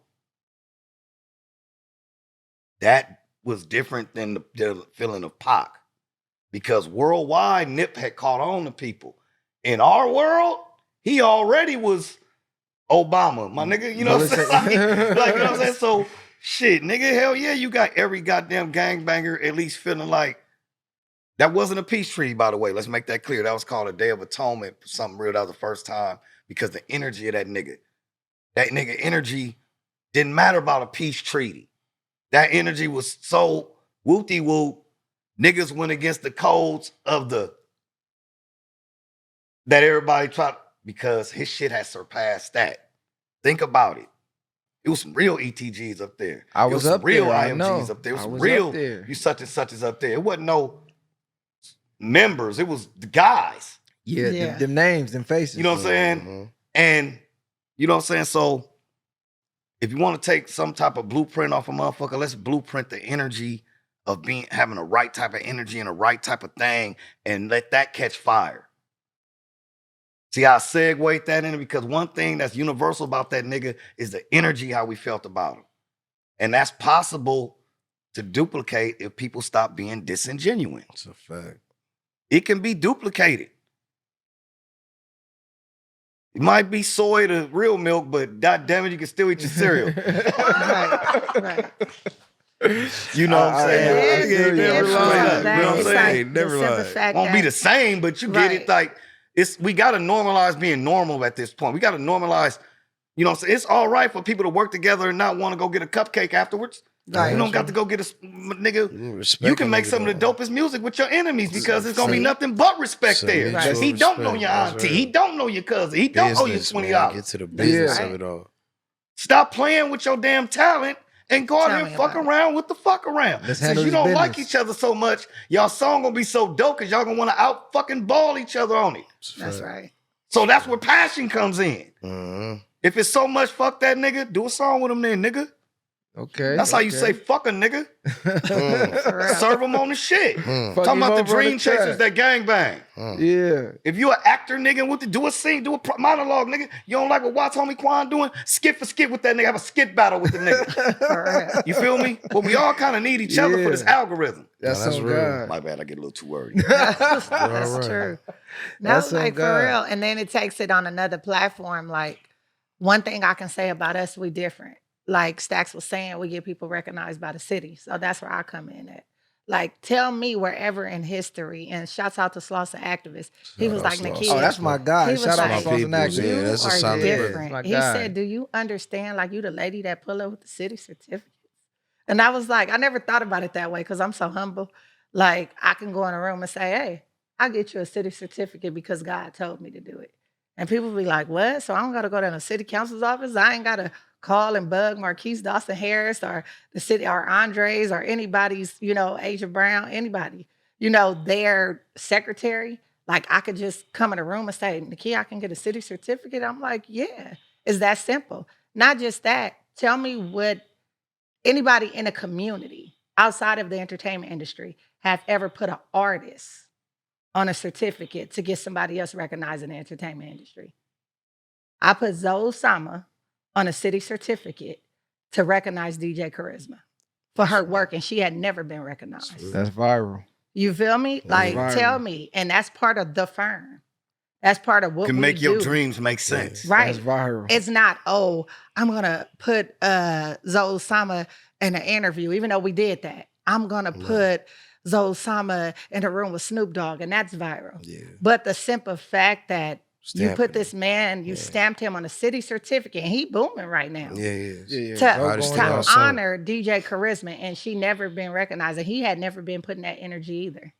D: that was different than the feeling of Pac. Because worldwide, Nip had caught on to people. In our world, he already was Obama, my nigga. You know what I'm saying? Like, you know what I'm saying? So, shit, nigga, hell yeah, you got every goddamn gangbanger at least feeling like that wasn't a peace treaty, by the way. Let's make that clear. That was called a Day of Atonement for something real. That was the first time because the energy of that nigga energy didn't matter about a peace treaty. That energy was so whoop-de-whoop. Niggas went against the codes of that everybody tried because his shit has surpassed that. Think about it. It was some real ETGs up there.
A: I
D: It
A: was
D: some
A: up
D: real
A: there, I
D: IMGs
A: know.
D: up there. It was
A: I
D: some
A: was
D: real
A: up there.
D: you such and such is up there. It wasn't no members. It was the guys.
A: Yeah,
B: Yeah.
A: them names, them faces.
D: You know what I'm saying?
C: Mhm.
D: And you know what I'm saying? So if you want to take some type of blueprint off a motherfucker, let's blueprint the energy of having the right type of energy and the right type of thing and let that catch fire. See how I segued that in? Because one thing that's universal about that nigga is the energy, how we felt about him. And that's possible to duplicate if people stop being disingenuous.
C: It's a fact.
D: It can be duplicated. It might be soy to real milk, but god damn it, you can still eat your cereal.
B: Right.
D: You know what I'm saying?
A: I feel you.
D: Never
A: It's
D: lied.
A: true.
D: You know what I'm
B: It's
D: saying?
B: like
C: Never
B: the simple
C: lied.
B: fact
D: Won't be
B: that-
D: the same, but you get it.
B: Right.
D: Like we gotta normalize being normal at this point. We gotta normalize, you know what I'm saying? It's all right for people to work together and not want to go get a cupcake afterwards.
B: Right.
D: You don't got to go get nigga.
C: Respect
D: You can
C: a
D: make
C: nigga,
D: some of the
C: though.
D: dopest music with your enemies because it's gonna be
B: See?
D: nothing but respect
C: So
D: there.
C: mutual
D: He don't know
C: respect,
D: your
C: that's
D: auntie.
C: right.
D: He don't know your cousin. He don't owe you
C: Business,
D: $20.
C: man. Get to the business
B: right.
C: of it all.
D: Stop playing with your damn talent and go out
B: Tell
D: there
B: me
D: and fuck
B: about it.
D: around with the fuck around.
A: Let's
D: Since
A: handle
D: you
A: this
D: don't like
A: business.
D: each other so much, y'all song gonna be so dope because y'all gonna want to out fucking ball each other on it.
C: It's a
B: That's
C: fact.
B: right.
D: So that's where passion comes in.
C: Mhm.
D: If it's so much fuck that nigga, do a song with him then, nigga.
A: Okay.
D: That's how you
A: okay.
D: say fuck a nigga.
C: Mm.
B: For real.
D: Serve him on the shit.
C: Mm.
A: Fuck
D: Talking
A: him
D: about the
A: over on
D: dream
A: track.
D: chasers that gang bang.
C: Mm.
A: Yeah.
D: If you an actor, nigga, what to do a scene, do a monologue, nigga. You don't like what Watts Homie Quan doing? Skit for skit with that nigga. Have a skit battle with the nigga.
B: For real.
D: You feel me? But we all kind of need each other for this
A: Yeah.
D: algorithm.
A: That's,
C: that's
A: so
C: real.
A: God.
D: My bad, I get a little too worried.
B: That's
C: all right.
B: true. No,
A: That's so
B: like for
A: God.
B: real. And then it takes it on another platform. Like one thing I can say about us, we different. Like Stax was saying, we get people recognized by the city. So that's where I come in at. Like, tell me wherever in history, and shouts out to Slauson Activist. He
C: Shout
B: was
C: out
B: like,
C: Slauson.
B: Nakia,
A: Oh, that's my guy.
B: He was
A: Shout out
B: like,
A: to
C: My
A: Slauson
C: peoples,
A: Activist.
C: yeah,
B: you
C: that's a
B: are
C: solid
B: different.
A: my
B: He
A: guy.
B: said, do you understand, like, you the lady that pull up with the city certificates? And I was like, I never thought about it that way because I'm so humble. Like, I can go in a room and say, hey, I'll get you a city certificate because God told me to do it. And people be like, what? So I don't got to go down to the city council's office? I ain't got to call and bug Marquise Dawson Harris or the city or Andres or anybody's, Asia Brown, anybody, their secretary. Like I could just come in a room and say, Nakia, I can get a city certificate. I'm like, yeah, it's that simple. Not just that. Tell me what anybody in a community outside of the entertainment industry have ever put an artist on a certificate to get somebody else recognized in the entertainment industry. I put Zoe Sama on a city certificate to recognize DJ Charisma for her work, and she had never been recognized.
A: That's viral.
B: You feel me? Like,
A: Right.
B: tell me. And that's part of the firm. That's part of what
D: Can
B: we
D: make your
B: do.
D: dreams make sense.
B: Right.
A: That's viral.
B: It's not, I'm going to put Zoe Sama in an interview, even though we did that. I'm going to put Zoe Sama in a room with Snoop Dogg, and that's viral.
C: Yeah.
B: But the simple fact that you
C: Stamping
B: put
C: it.
B: this man, you stamped him on a city certificate, and he booming right now.
C: Yeah, he is.
A: Yeah,
B: To,
A: Go
C: Artist
A: going
B: to
A: up.
C: also.
B: honor DJ Charisma, and she never been recognized, and he had never been putting that energy either.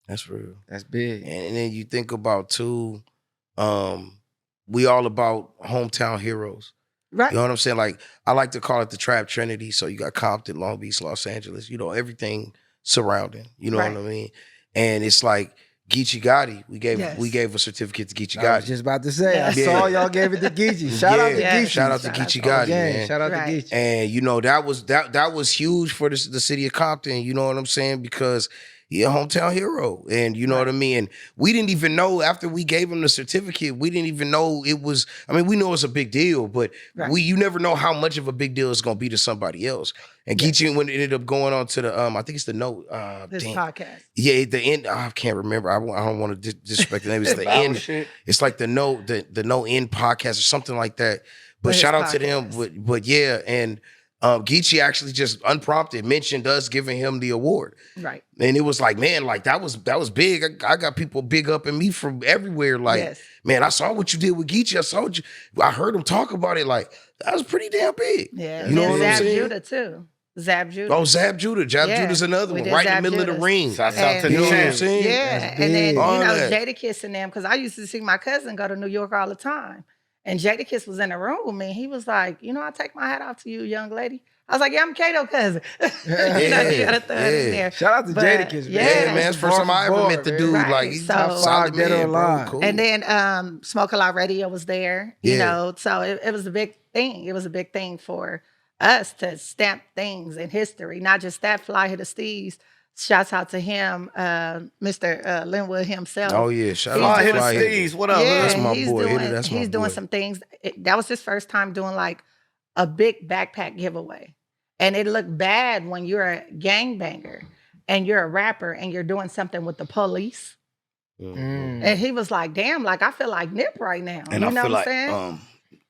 C: That's real.
A: That's big.
C: And then you think about too, we all about hometown heroes.
B: Right.
C: You know what I'm saying? Like I like to call it the Trap Trinity. So you got Compton, Long Beach, Los Angeles. Everything surrounding. You know
B: Right.
C: what I mean? And it's like Geechee Gotti. We
B: Yes.
C: gave a certificate to Geechee
A: I was
C: Gotti.
A: just about to say, I
B: Yeah.
A: saw y'all gave it to Geechee. Shout out to
C: Yeah.
A: Geechee.
C: Shout out to
B: Shout out
C: Geechee
B: to
C: Gotti,
A: Gang,
C: man.
A: shout out
B: Right.
A: to Geechee.
C: And that was huge for the city of Compton. You know what I'm saying? Because he a hometown hero. And you know what I mean? And we didn't even know after we gave him the certificate, we didn't even know it was, I mean, we know it's a big deal, but you never know how much of a big deal it's gonna be to somebody else. And Geechee, when it ended up going on to the I think it's the note
B: This podcast.
C: Yeah, the end. I can't remember. I don't want to disrespect the name. It's the end.
D: Shit.
C: It's like the no end podcast or something like that. But
B: His
C: shout out to them.
B: podcast.
C: But yeah, and Geechee actually just unprompted mentioned us giving him the award.
B: Right.
C: And it was like, man, like that was big. I got people big up in me from everywhere. Like, man, I saw what you did with Geechee. I heard him talk about it. Like, that was pretty damn big.
B: Yeah.
C: You know what I'm saying?
B: Judah too. Zab Judah.
C: Oh, Zab Judah. Judah's another one, right in the middle of the ring.
D: Shouts out to
C: You know what I'm
D: champ.
C: saying?
B: Yeah, and then
C: All that.
B: Jadakiss and them, because I used to see my cousin go to New York all the time, and Jadakiss was in the room with me. He was like, I take my hat off to you, young lady. I was like, yeah, I'm Kato cousin. You gotta throw it in there.
A: Shout out to Jadakiss, man.
C: Yeah, man. It's the first time I ever met the dude.
B: Right.
C: Like, he's
B: So-
C: top solid
A: Dead or
C: man, bro.
A: alive.
C: Cool.
B: And then Smoke a Lot Radio was there, you know, so it was a big thing. It was a big thing for us to stamp things in history, not just that. Fly Hit the Steez. Shouts out to him, Mr. Linwood himself.
C: Oh yeah, shout
B: He's
C: out
D: Fly
C: to
D: Hit the
C: Fly Hitter.
D: Steez. What up?
B: Yeah,
C: That's my
B: he's
C: boy.
B: doing,
C: Hitter, that's my
B: he's doing
C: boy.
B: some things. That was his first time doing like a big backpack giveaway. And it looked bad when you're a gangbanger and you're a rapper and you're doing something with the police.
C: Mm-hmm.
B: And he was like, damn, like I feel like Nip right now.
D: And
B: you
D: I
B: know
D: feel
B: what
D: like,
B: I'm saying?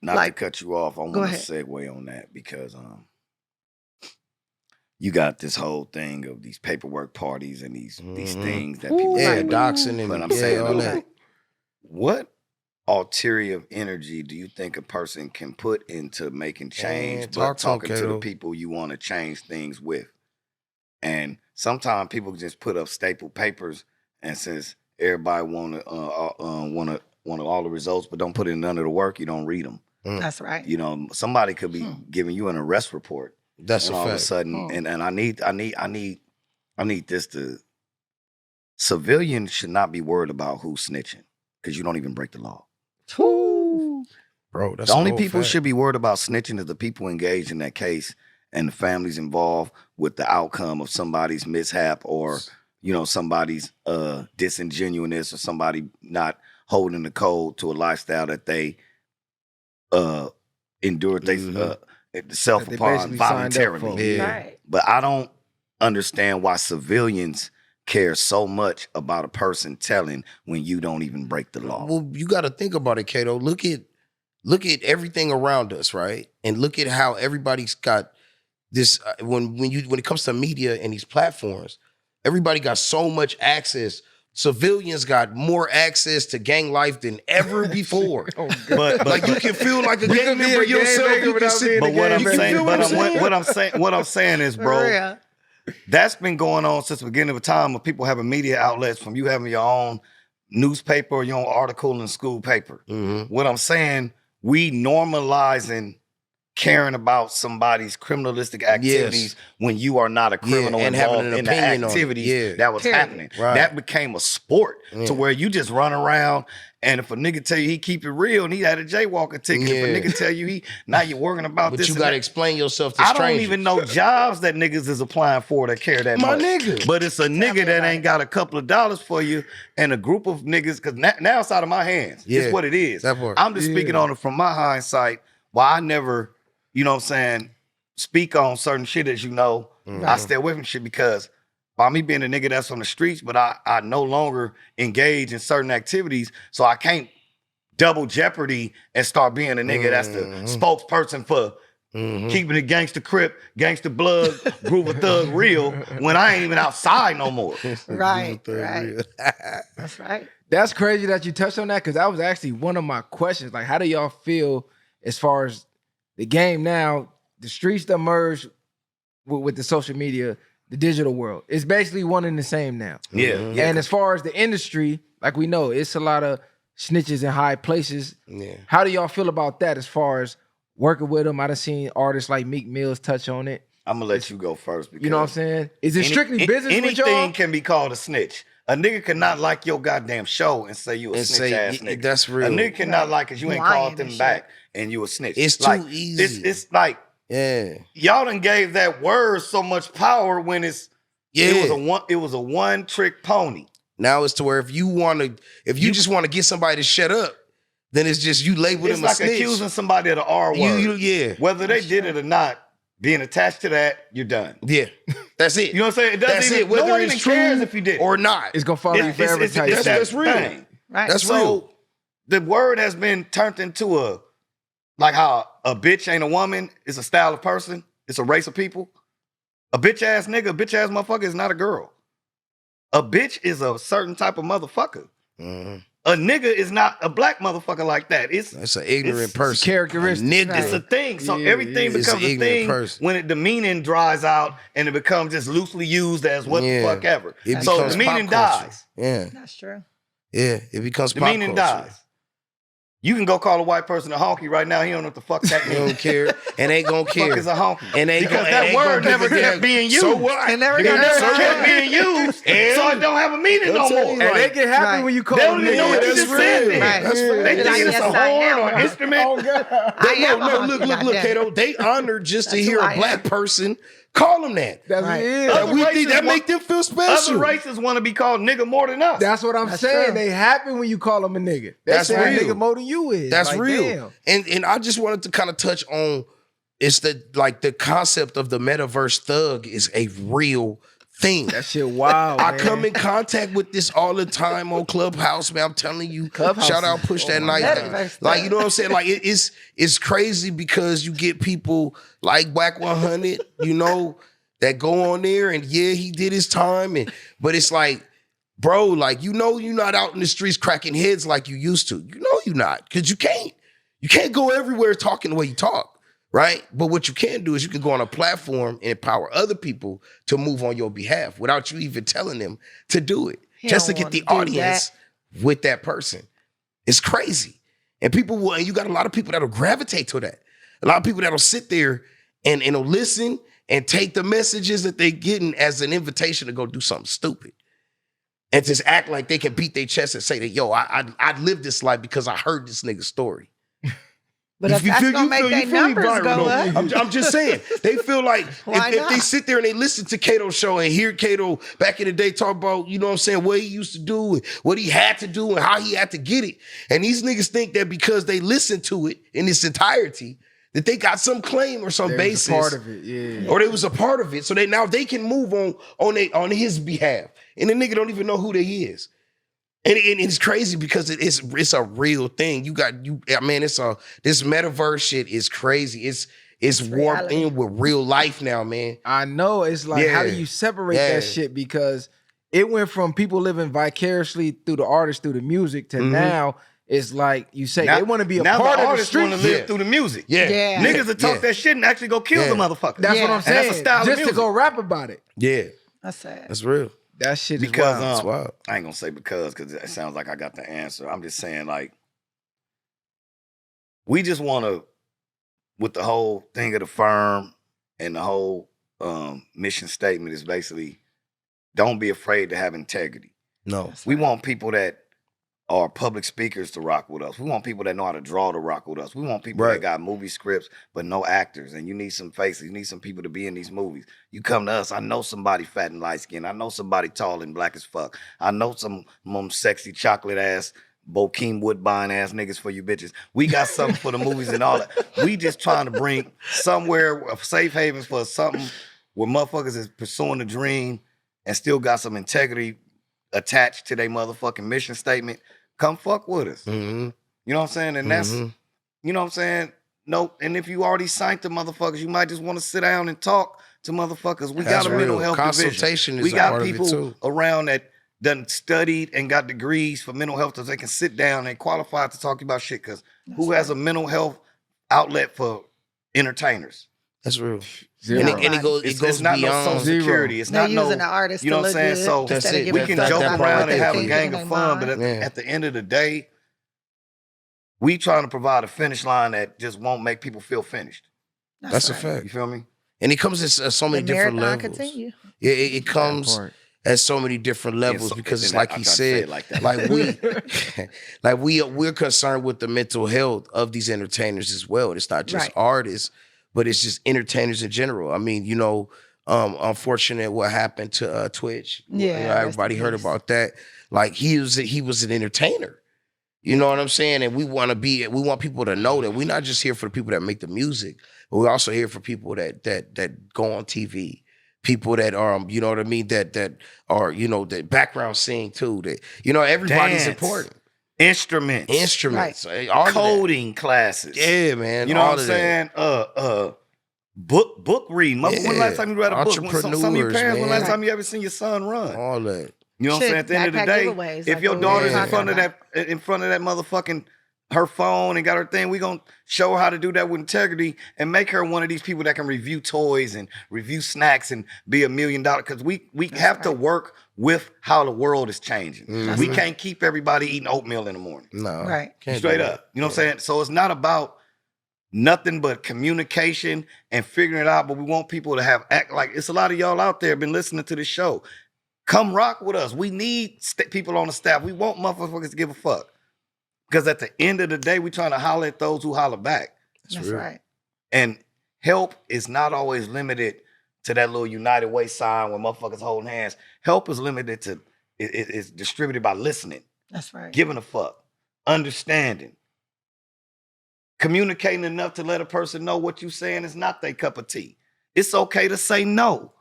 D: not
B: Like-
D: to cut you off, I
B: Go
D: want to
B: ahead.
D: segue on that because you got this whole thing of these paperwork parties and these things that people
C: Yeah,
D: do.
C: doxing and
D: But I'm
C: yeah,
D: saying,
C: all that.
D: what ulterior energy do you think a person can put into making change,
C: Man,
D: but
C: talk to 'em,
D: talking to the
C: Kato.
D: people you want to change things with? And sometimes people just put up staple papers, and since everybody want all the results, but don't put in none of the work, you don't read them.
B: That's right.
D: You know, somebody could be giving you an arrest report,
C: That's
D: and
C: a
D: all of a
C: fact.
D: sudden, and I need this to. Civilians should not be worried about who's snitching because you don't even break the law.
C: Bro, that's
D: The only
C: a whole
D: people
C: fact.
D: should be worried about snitching is the people engaged in that case and the families involved with the outcome of somebody's mishap or, somebody's disingenuousness or somebody not holding the code to a lifestyle that they endured self
A: That they
D: upon
A: basically signed up
D: voluntarily.
A: for.
C: Yeah.
B: Right.
D: But I don't understand why civilians care so much about a person telling when you don't even break the law.
C: Well, you got to think about it, Kato. Look at everything around us, right? And look at how everybody's got this. When it comes to media and these platforms, everybody got so much access. Civilians got more access to gang life than ever before.
D: But
C: Like you can feel like a gang
A: could be
C: member
A: a gang
C: yourself.
A: member
C: You can
A: without
C: sit,
A: being a
D: But what I'm
C: you can
D: saying,
C: feel
D: what I'm saying is,
B: For
D: bro,
B: real.
D: that's been going on since the beginning of time of people having media outlets, from you having your own newspaper or your own article in school paper.
C: Mhm.
D: What I'm saying, we normalizing caring about somebody's criminalistic activities when you are not a criminal
C: and having
D: involved
C: an
D: in the
C: opinion on it.
D: activities
C: Yeah.
D: that was
B: Period.
D: happening.
C: Right.
D: That became a sport
C: Yeah.
D: to where you just run around, and if a nigga tell you he keep it real and he had a jaywalking ticket, if a
C: Yeah.
D: nigga tell you now you're working about
C: But
D: this,
C: you
D: and
C: got to
D: that.
C: explain yourself to
D: I
C: strangers.
D: don't even know jobs that niggas is applying for that care that
C: My
D: much.
C: nigga.
D: But it's a
B: me
D: nigga that
B: about
D: ain't got a couple of dollars for you and a group of niggas, because now it's out of my hands.
C: Yeah,
D: It's what it is.
C: that part.
D: I'm just speaking on it from my hindsight. Why I never, you know what I'm saying, speak on certain shit as you know. I stay away from shit because by me being a nigga that's on the streets, but I no longer engage in certain activities, so I can't double jeopardy and start being a nigga that's the spokesperson for keeping the gangster crip, gangster blood, groove of thug real when I ain't even outside no more.
B: Right. That's right.
A: That's crazy that you touched on that because that was actually one of my questions. Like, how do y'all feel as far as the game now, the streets that merged with the social media, the digital world? It's basically one and the same now.
D: Yeah.
A: And as far as the industry, like we know, it's a lot of snitches in high places.
C: Yeah.
A: How do y'all feel about that as far as working with them? I done seen artists like Meek Mills touch on it.
D: I'm gonna let you go first because
A: You know what I'm saying? Is it strictly business with
D: anything
A: y'all?
D: can be called a snitch. A nigga cannot like your goddamn show and say you a
C: And
D: snitch ass
C: say,
D: nigga.
C: that's real.
D: A nigga cannot like cause you ain't
B: Lying
D: called them
B: and
D: back and you a snitch.
C: It's
D: like,
C: too easy.
D: It's like
C: Yeah.
D: y'all done gave that word so much power when it's
C: Yeah.
D: It was a one trick pony.
C: Now it's to where if you just want to get somebody to shut up, then it's just you label them a
D: It's like
C: snitch.
D: accusing somebody of the R word.
C: Yeah.
D: Whether they did it or not, being attached to that, you're done.
C: Yeah. That's it.
D: You know what I'm saying? It doesn't
C: That's
D: even,
C: it. Whether
D: no one
C: it's
D: even
C: true
D: cares if you did
C: or not.
A: It's gonna follow you forever.
D: It's
A: type shit.
C: that's real.
D: thing.
B: Right.
C: That's
D: So
C: real.
D: the word has been turned into like how a bitch ain't a woman, it's a style of person, it's a race of people. A bitch ass nigga, a bitch ass motherfucker is not a girl. A bitch is a certain type of motherfucker.
C: Mhm.
D: A nigga is not a black motherfucker like that.
C: That's an ignorant
D: it's
C: person.
A: characteristic.
C: A nigga.
D: It's a thing. So
A: Yeah,
D: everything
A: yeah.
C: It's an
D: becomes a
C: ignorant
D: thing
C: person.
D: when the meaning dries out and it becomes just loosely used as what
C: Yeah.
D: the fuck ever.
C: It
D: So
C: becomes
D: the meaning
C: pop culture.
D: dies.
C: Yeah.
B: That's true.
C: Yeah. It becomes
D: The
C: pop
D: meaning
C: culture.
D: dies. You can go call a white person a honky right now. He don't know what the fuck that
C: They
D: means.
C: don't care and ain't gonna
D: Fuck
C: care.
D: is a honky?
C: And they
D: because
C: gonna,
D: that
C: and they
D: word
C: gonna
D: never
C: give a
D: kept
C: damn.
D: being used.
C: So what?
B: It never
D: It
B: got
D: never
B: used.
D: kept being used,
C: And-
D: so it don't have a meaning no
C: I'll tell
D: more.
C: you,
A: And they get happy
B: Right.
A: when you call
D: They don't
A: them
D: even know
A: niggas.
D: what you
C: that's
D: just said
C: real.
D: then.
B: Right.
C: That's
B: Yeah.
C: real.
D: They
B: Like,
D: think it's
B: yes,
D: a
B: I
D: horn
B: am
D: or
B: a
D: an instrument.
A: Oh God.
B: I am a
C: No,
B: honky,
C: look,
B: goddamn.
C: Kato. They honored just to
B: That's
C: hear
B: who
C: a
B: I
C: black
B: am.
C: person call them that.
A: That's
B: Right.
A: what it is.
D: Other
C: And we think
D: races
C: that
D: want-
C: make them feel special.
D: Other races want to be called nigga more than us.
A: That's what I'm
B: That's
A: saying.
B: true.
A: They happy when you call them a nigga. They
C: That's
A: say
C: real.
A: nigga more than you is.
C: That's
A: Like,
C: real.
A: damn.
C: And I just wanted to kind of touch on it's the concept of the metaverse thug is a real thing.
A: That shit wild.
C: I
A: man.
C: come in contact with this all the time on Clubhouse, man. I'm telling you,
A: Clubhouse
C: shout out
A: is-
C: Push
A: oh
C: That
A: my
C: Knife.
A: God.
B: Metaverse
C: Like,
B: thug.
C: you know what I'm saying? Like, it's crazy because you get people like Whack 100, you know, that go on there and yeah, he did his time. But it's like, bro, like, you know, you're not out in the streets cracking heads like you used to. You know you're not, because you can't. You can't go everywhere talking the way you talk. Right? But what you can do is you can go on a platform and empower other people to move on your behalf without you even telling them to do it.
B: He
C: Just to
B: don't
C: get the
B: wanna do
C: audience with that person. It's crazy. And you got a lot of people that'll gravitate to that. A lot of people that'll sit there and will listen and take the messages that they're getting as an invitation to go do something stupid. And just act like they can beat their chest and say that, yo, I lived this life because I heard this nigga's story.
B: But if that's gonna make their numbers
C: viral,
B: go
C: though.
B: up,
C: I'm just saying. They feel like
B: Why
C: if they
B: not?
C: sit there and they listen to Cato's show and hear Cato back in the day talk about, you know what I'm saying, what he used to do and what he had to do and how he had to get it. And these niggas think that because they listen to it in its entirety, that they got some claim or some
A: They was
C: basis.
A: a part of it, yeah.
C: Or they was a part of it. So they can move on his behalf. And the nigga don't even know who they is. And it's crazy because it's a real thing. This metaverse shit is crazy. It's warped
B: reality.
C: in with real life now, man.
A: I know. It's like, how do
C: Yeah.
A: you separate
C: Yeah.
A: that shit? Because it went from people living vicariously through the artist, through the music, to
C: Mhm.
A: now it's like you say
D: Now-
A: they want to be a
D: now
A: part
D: the
A: of the
D: artists want
A: street.
D: to live
C: Yeah.
D: through the music.
C: Yeah.
B: Yeah.
D: Niggas that talk
C: Yeah.
D: that shit and actually go kill
C: Yeah.
D: the motherfucker.
A: That's
B: Yeah.
A: what I'm
B: And
A: saying.
D: that's a style of
A: Just to
D: music.
A: go rap about it.
C: Yeah.
B: that's sad.
C: That's real.
A: That shit is
D: Because
A: wild.
C: That's wild.
D: I ain't gonna say because it sounds like I got the answer. I'm just saying, like, we just want to, with the whole thing of the firm and the whole mission statement is basically, don't be afraid to have integrity.
C: No.
B: That's
D: We
B: right.
D: want people that are public speakers to rock with us. We want people that know how to draw to rock with us. We want people
C: Right.
D: that got movie scripts but no actors. And you need some faces. You need some people to be in these movies. You come to us. I know somebody fat and light skinned. I know somebody tall and black as fuck. I know some sexy chocolate ass Bokeem Woodbine ass niggas for you bitches. We got something for the movies and all that. We just trying to bring somewhere a safe haven for something where motherfuckers is pursuing a dream and still got some integrity attached to their motherfucking mission statement. Come fuck with us.
C: Mm-hmm.
D: You know what I'm saying? And that's,
C: Mhm.
D: you know what I'm saying? No, and if you already signed the motherfuckers, you might just want to sit down and talk to motherfuckers. We
C: That's
D: got a mental
C: real.
D: health
C: Consultation
D: division.
C: is
D: We
C: a
D: got
C: part of it,
D: people
C: too.
D: around that done studied and got degrees for mental health so they can sit down and qualified to talk about shit. Because who has a mental health outlet for entertainers?
C: That's real.
A: Zero.
C: And it
D: It's
C: goes
D: not no
C: beyond.
D: social security. It's
B: They're
D: not no,
B: using the artist
D: you know
B: to
D: what I'm
B: look
D: saying?
B: good
D: So
C: That's
B: instead of
C: it.
B: giving
D: we can
C: that-
D: joke
C: that
D: around and
C: pride
D: have a
C: thing
D: gang
B: in
D: of
B: their
D: fun, but
B: mind.
D: at the end of the day, we trying to provide a finish line that just won't make people feel finished.
C: That's a
B: right.
C: fact.
D: You feel me?
C: And it comes in so many
B: The
C: different
B: marathon
C: levels.
B: continue.
C: Yeah, it comes
A: part.
C: at so many different levels
D: so-
C: because it's
D: and
C: like
D: I
C: he
D: tried to say
C: said,
D: it like that.
C: we're concerned with the mental health of these entertainers as well. It's not just
B: Right.
C: artists, but it's just entertainers in general. I mean, you know, unfortunate what happened to Twitch.
B: Yeah, rest
C: Everybody
B: in
C: heard
B: peace.
C: about that. Like he was an entertainer. You know what I'm saying? And we want people to know that we're not just here for the people that make the music, but we're also here for people that go on TV. People that are, you know what I mean, that are, the background sing too. That everybody's
D: Dance,
C: important.
D: Instruments,
C: all
D: coding classes.
C: Yeah, man.
D: You know
C: all
D: what I'm
C: of
D: saying? Book reading. When the last time you read a book? When some of your
C: Entrepreneurs,
D: parents, when the last
C: man.
D: time you ever seen your son run?
C: All that.
D: You know what I'm saying? At the end of the
B: backpack
D: day,
B: giveaways,
D: if
B: like
D: your
B: what we were
D: daughter's in
B: talking
D: front of
B: about.
D: that motherfucking her phone and got her thing, we gonna show her how to do that with integrity and make her one of these people that can review toys and review snacks and be $1 million. Because we have to work with how the world is changing. We can't keep everybody eating oatmeal in the morning.
C: No.
B: Right.
C: Can't
D: Straight
C: do
D: up.
C: that.
D: You know what I'm saying? So it's not about nothing but communication and figuring it out. But we want people to act like it's a lot of y'all out there been listening to this show. Come rock with us. We need people on the staff. We want motherfuckers to give a fuck. Because at the end of the day, we trying to holler at those who holler back.
B: That's right.
D: And help is not always limited to that little United Way sign where motherfuckers holding hands. Help is limited to, it's distributed by listening.
B: That's right.
D: Giving a fuck. Understanding. Communicating enough to let a person know what you saying is not their cup of tea. It's okay to say no.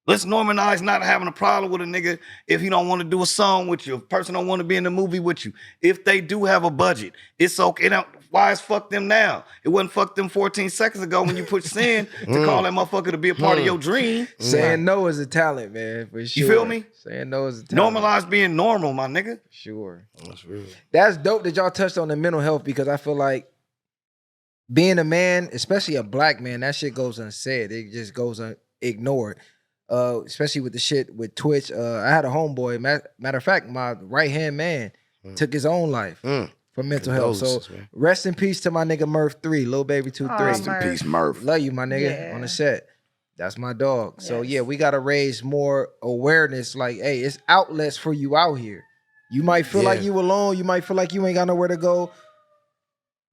D: Let's normalize not having a problem with a nigga if he don't want to do a song with you, if a person don't want to be in the movie with you. If they do have a budget, it's okay. Why is fuck them now? It wasn't fuck them 14 seconds ago when you put sin to call that motherfucker to be a part of your dream.
A: Saying no is a talent, man, for sure.
D: You feel me?
A: Saying no is a talent.
D: Normalize being normal, my nigga.
A: Sure.
C: That's real.
A: That's dope that y'all touched on the mental health because I feel like being a man, especially a black man, that shit goes unsaid. It just goes ignored. Especially with the shit with Twitch. I had a homeboy. Matter of fact, my right hand man took his own life for mental health. So rest in peace to my nigga Murph 3, Lil Baby 2-3.
D: Rest in peace, Murph.
A: Love you, my nigga, on the set. That's my dog. So yeah, we gotta raise more awareness. Like, hey, it's outlets for you out here. You might feel like you alone. You might feel like you ain't got nowhere to go.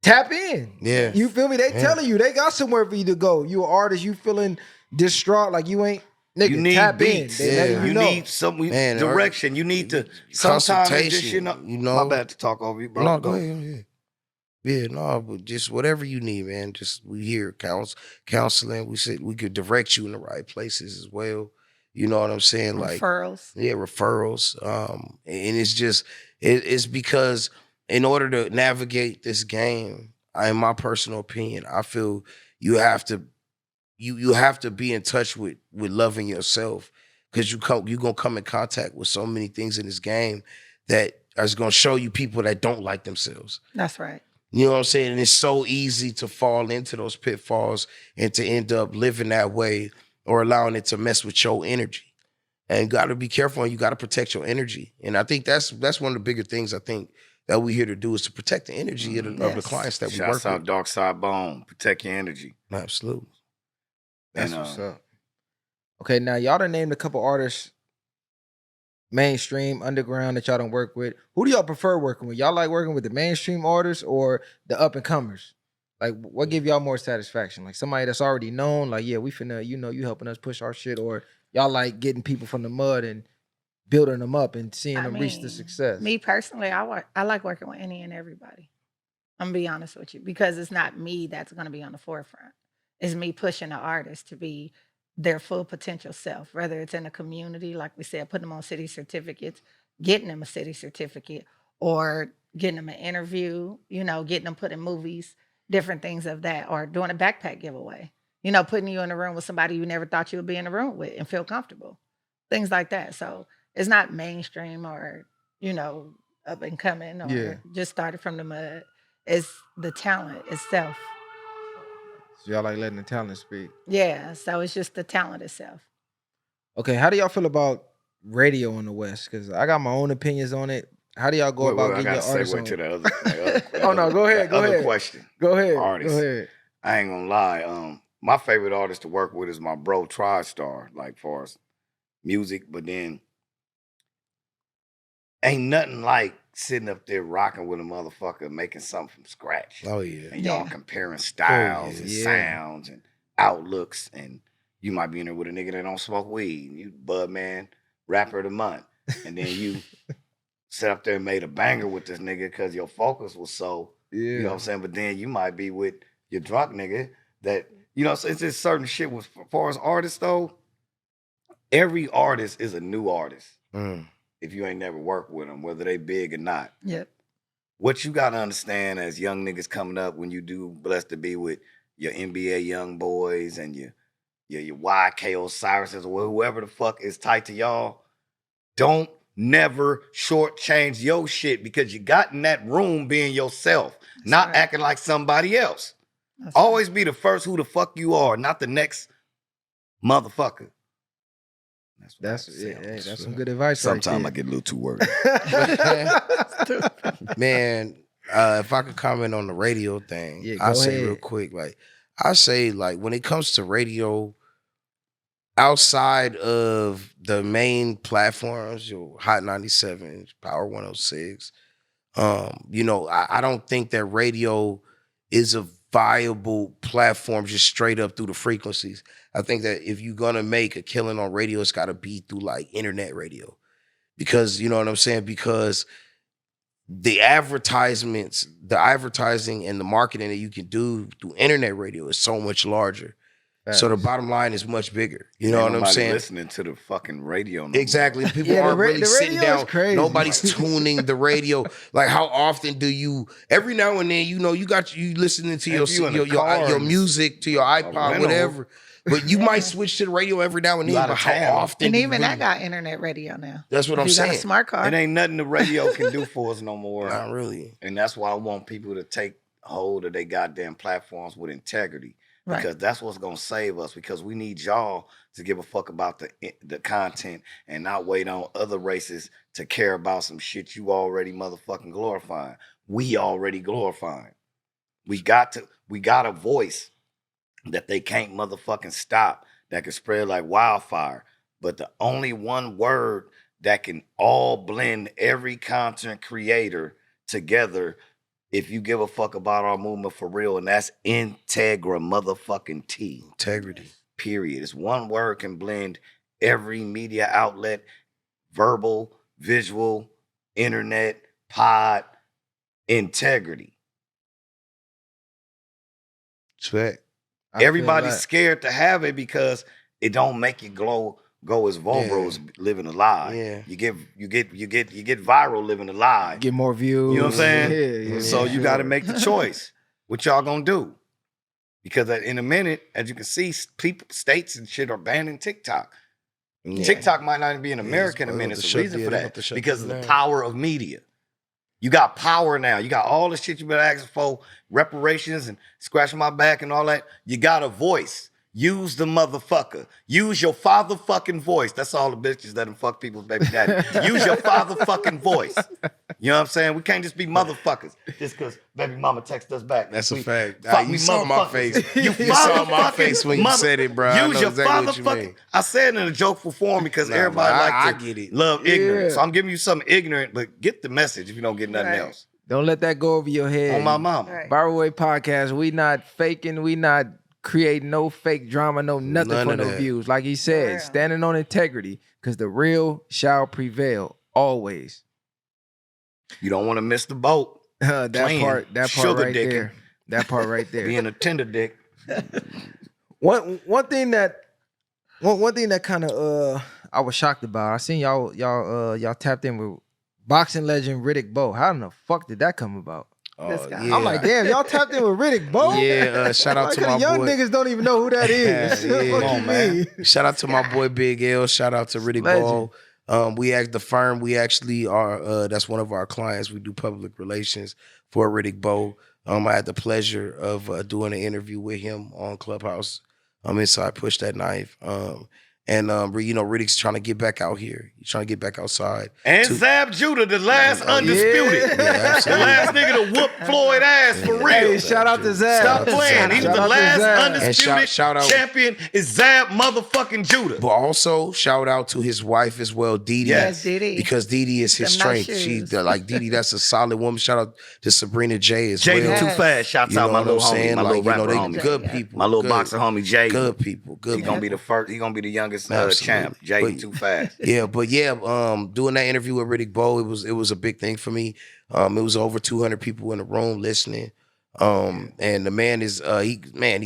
A: Tap in.
C: Yeah.
A: You feel me? They telling you they got somewhere for you to go. You an artist. You feeling distraught like you ain't. Nigga,
D: you need
A: tap
D: beats.
A: in. They
D: You need some direction. You need to sometimes just my bad to talk over you, bro.
C: No, go ahead. Yeah, no, but just whatever you need, man. Just we here counseling. We said we could direct you in the right places as well. You know what I'm saying? Like
B: referrals.
C: Yeah, referrals. And it's just it's because in order to navigate this game, in my personal opinion, I feel you have to be in touch with loving yourself because you're gonna come in contact with so many things in this game that is gonna show you people that don't like themselves.
B: That's right.
C: You know what I'm saying? And it's so easy to fall into those pitfalls and to end up living that way or allowing it to mess with your energy. And you gotta be careful and you gotta protect your energy. And I think that's one of the bigger things I think that we're here to do is to protect the energy of the clients that we work with.
D: Shouts out Dark Side Bone. Protect your energy.
C: Absolutely.
A: That's what's up. Okay, now y'all done named a couple artists, mainstream, underground, that y'all don't work with. Who do y'all prefer working with? Y'all like working with the mainstream artists or the up and comers? Like, what give y'all more satisfaction? Like somebody that's already known, like, yeah, we finna, you helping us push our shit, or y'all like getting people from the mud and building them up and seeing them reach the success?
B: Me personally, I like working with any and everybody. I'm gonna be honest with you because it's not me that's gonna be on the forefront. It's me pushing the artist to be their full potential self, whether it's in the community, like we said, putting them on city certificates, getting them a city certificate, or getting them an interview, getting them put in movies, different things of that, or doing a backpack giveaway, putting you in a room with somebody you never thought you would be in a room with and feel comfortable, things like that. So it's not mainstream or, up and coming or just started from the mud. It's the talent itself.
A: So y'all like letting the talent speak.
B: Yeah, so it's just the talent itself.
A: Okay, how do y'all feel about radio in the West? Because I got my own opinions on it. How do y'all go about getting your artists on?
D: To the other
A: Oh no, go ahead.
D: Other question.
A: Go ahead.
D: Artists.
A: Go ahead.
D: I ain't gonna lie. My favorite artist to work with is my bro TriStar, like far as music, but then ain't nothing like sitting up there rocking with a motherfucker making something from scratch.
C: Oh yeah.
D: And y'all comparing styles and sounds and outlooks and You might be in there with a nigga that don't smoke weed. You Bud Man, rapper of the month. And then you sat up there and made a banger with this nigga because your focus was so, you know what I'm saying? But then you might be with your drunk nigga that, you know, so it's just certain shit. As far as artists though, every artist is a new artist. If you ain't never worked with them, whether they big or not.
B: Yep.
D: What you got to understand as young niggas coming up when you do blessed to be with your NBA young boys and your YK Osiris's or whoever the fuck is tight to y'all, don't never shortchange your shit because you got in that room being yourself, not acting like somebody else. Always be the first who the fuck you are, not the next motherfucker.
A: That's some good advice.
D: Sometimes I get a little too worried.
C: Man, if I could comment on the radio thing, I'll say real quick, like I say, like when it comes to radio, outside of the main platforms, your Hot 97, Power 106, you know, I don't think that radio is a viable platform just straight up through the frequencies. I think that if you're gonna make a killing on radio, it's gotta be through like internet radio. Because, you know what I'm saying? Because the advertisements, the advertising and the marketing that you can do through internet radio is so much larger. So the bottom line is much bigger. You know what I'm saying?
D: Listening to the fucking radio. No
C: exactly.
D: More.
C: People aren't really sitting down. Nobody's tuning the radio. Like how often do you? Every now and then, you know, you listening to your music, to your iPod, whatever. But you might switch to the radio every now and then. But how often?
B: And even I got internet radio now.
C: That's what I'm saying.
B: You got a smart car.
D: It ain't nothing the radio can do for us no more.
C: Not really.
D: And that's why I want people to take hold of their goddamn platforms with integrity. Because that's what's gonna save us. Because we need y'all to give a fuck about the content and not wait on other races to care about some shit you already motherfucking glorifying. We already glorifying. We got a voice that they can't motherfucking stop, that can spread like wildfire. But the only one word that can all blend every content creator together, if you give a fuck about our movement for real, and that's Integra motherfucking T.
C: Integrity.
D: Period. It's one word can blend every media outlet, verbal, visual, internet, pod, integrity.
C: Sweat.
D: Everybody's scared to have it because it don't make you go as vulnerable as living a lie.
C: Yeah.
D: You get viral living a lie.
A: Get more views.
D: You know what I'm saying? So you got to make the choice. What y'all gonna do? Because in a minute, as you can see, people, states and shit are banning TikTok. Yeah. TikTok might not even be in America in a minute. It's a reason for that. Because of the power of media. You got power now. You got all the shit you've been asking for, reparations and scratching my back and all that. You got a voice. Use the motherfucker. Use your father fucking voice. That's all the bitches that fuck people's baby daddy. Use your father fucking voice. You know what I'm saying? We can't just be motherfuckers just because baby mama texted us back.
C: That's a fact.
D: You
C: saw my face. You saw my face when you said it, bro.
D: Use your father fucking. I said it in a jokeful form because everybody like to
C: get it.
D: Love ignorance. So I'm giving you something ignorant, but get the message if you don't get nothing else.
A: Don't let that go over your head.
D: On my mama.
A: Viral Way Podcast, we not faking, we not create no fake drama, nothing for no views. Like he said, standing on integrity, because the real shall prevail always.
D: You don't want to miss the boat.
A: That part right there. That part right there.
D: Being a tender dick.
A: One thing that kind of I was shocked about. I seen y'all tapped in with boxing legend Riddick Bowe. How in the fuck did that come about?
B: This guy.
A: I'm like, damn, y'all tapped in with Riddick Bowe?
C: Yeah, shout out to my
A: young
C: boy.
A: niggas don't even know who that is.
C: Come on, man. Shout out to my boy Big L. Shout out to Riddick Bowe. The firm we actually are. That's one of our clients. We do public relations for Riddick Bowe. I had the pleasure of doing an interview with him on Clubhouse. Inside Push That Knife. Riddick's trying to get back out here. He's trying to get back outside.
D: And Zab Judah, the last undisputed.
C: Yeah,
D: the last nigga to whoop Floyd ass for real.
A: Hey, shout out to Zab.
D: Stop playing. He was
A: Shout
D: the
A: out to
D: last
A: Zab.
D: undisputed
C: And shout out-
D: champion is Zab motherfucking Judah.
C: But also shout out to his wife as well, Dee Dee.
D: Yes.
B: Dee Dee.
C: Because Dee Dee is his
B: Them nice
C: strength. She
B: shoes.
C: like Dee Dee, that's a solid woman. Shout out to Sabrina J as
D: Jay
C: well.
D: too
B: Yes.
D: fast. Shouts
C: You
D: out
C: know
D: my
C: what
D: little
C: I'm
D: homie,
C: saying?
D: my
C: Like,
D: little
C: you know,
D: rapper
C: they
D: homie.
C: good
B: Yeah.
C: people.
D: My little
C: good,
D: boxer homie Jay.
C: Good people. Good
D: He gonna be
C: people.
D: the first. He gonna be the youngest
C: Absolutely.
D: champ. Jay
C: But-
D: too fast.
C: Yeah, but doing that interview with Riddick Bowe, it was a big thing for me. It was over 200 people in the room listening. And the man is he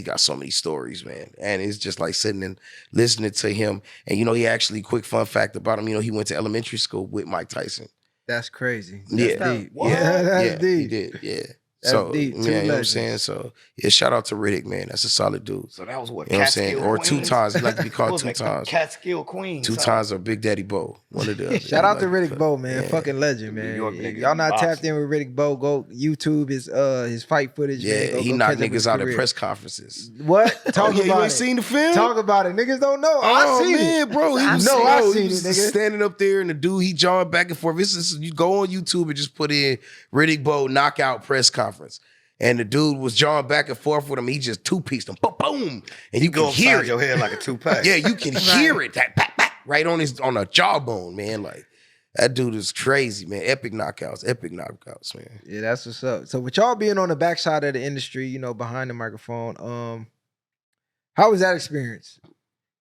C: got so many stories, man. And it's just like sitting and listening to him. And he actually, quick fun fact about him, he went to elementary school with Mike Tyson.
A: That's crazy.
C: Yeah.
A: That's deep.
D: What?
A: Yeah, that's
C: Yeah,
A: deep.
C: he did. Yeah.
A: That's
C: so
A: deep. Two
C: yeah, you know what I'm
A: legends.
C: saying? So yeah, shout out to Riddick, man. That's a solid dude.
D: So that was what?
C: You know what I'm saying?
D: Catskill
C: Or two
D: Queens?
C: times. He like to be
D: What
C: called
D: was
C: two
D: that?
C: times.
D: Catskill Queens.
C: Two
D: huh?
C: times or Big Daddy Bowe. One of the other.
A: Shout out to
C: Like,
A: Riddick Bowe, man.
C: yeah.
A: Fucking legend,
D: The New
A: man.
D: York
A: If
D: nigga
A: y'all not
D: boxing.
A: tapped in with Riddick Bowe, go YouTube his fight footage. man.
C: Yeah,
A: Go
C: he
A: catch
C: knocked
A: up with his
C: niggas out at
A: career.
C: press conferences.
A: What? Talk
C: yeah,
A: about
C: you
A: it.
C: ain't seen the film?
A: Talk about it. Niggas don't know. I seen it.
C: bro. He
B: I
C: was,
B: know
A: I
C: he
A: seen
C: was
A: it, nigga.
C: standing up there and the dude, he jawing back and forth. You go on YouTube and just put in Riddick Bowe knockout press conference. And the dude was jawing back and forth with him. He just two-pieced him. Boom, boom. And you
D: Go
C: can hear
D: upside
C: it.
D: your head like a two-pack.
C: Yeah, you can hear it. That pat, pat, right on a jawbone, man. Like, that dude is crazy, man. Epic knockouts, man.
A: Yeah, that's what's up. So with y'all being on the backside of the industry, behind the microphone, how was that experience?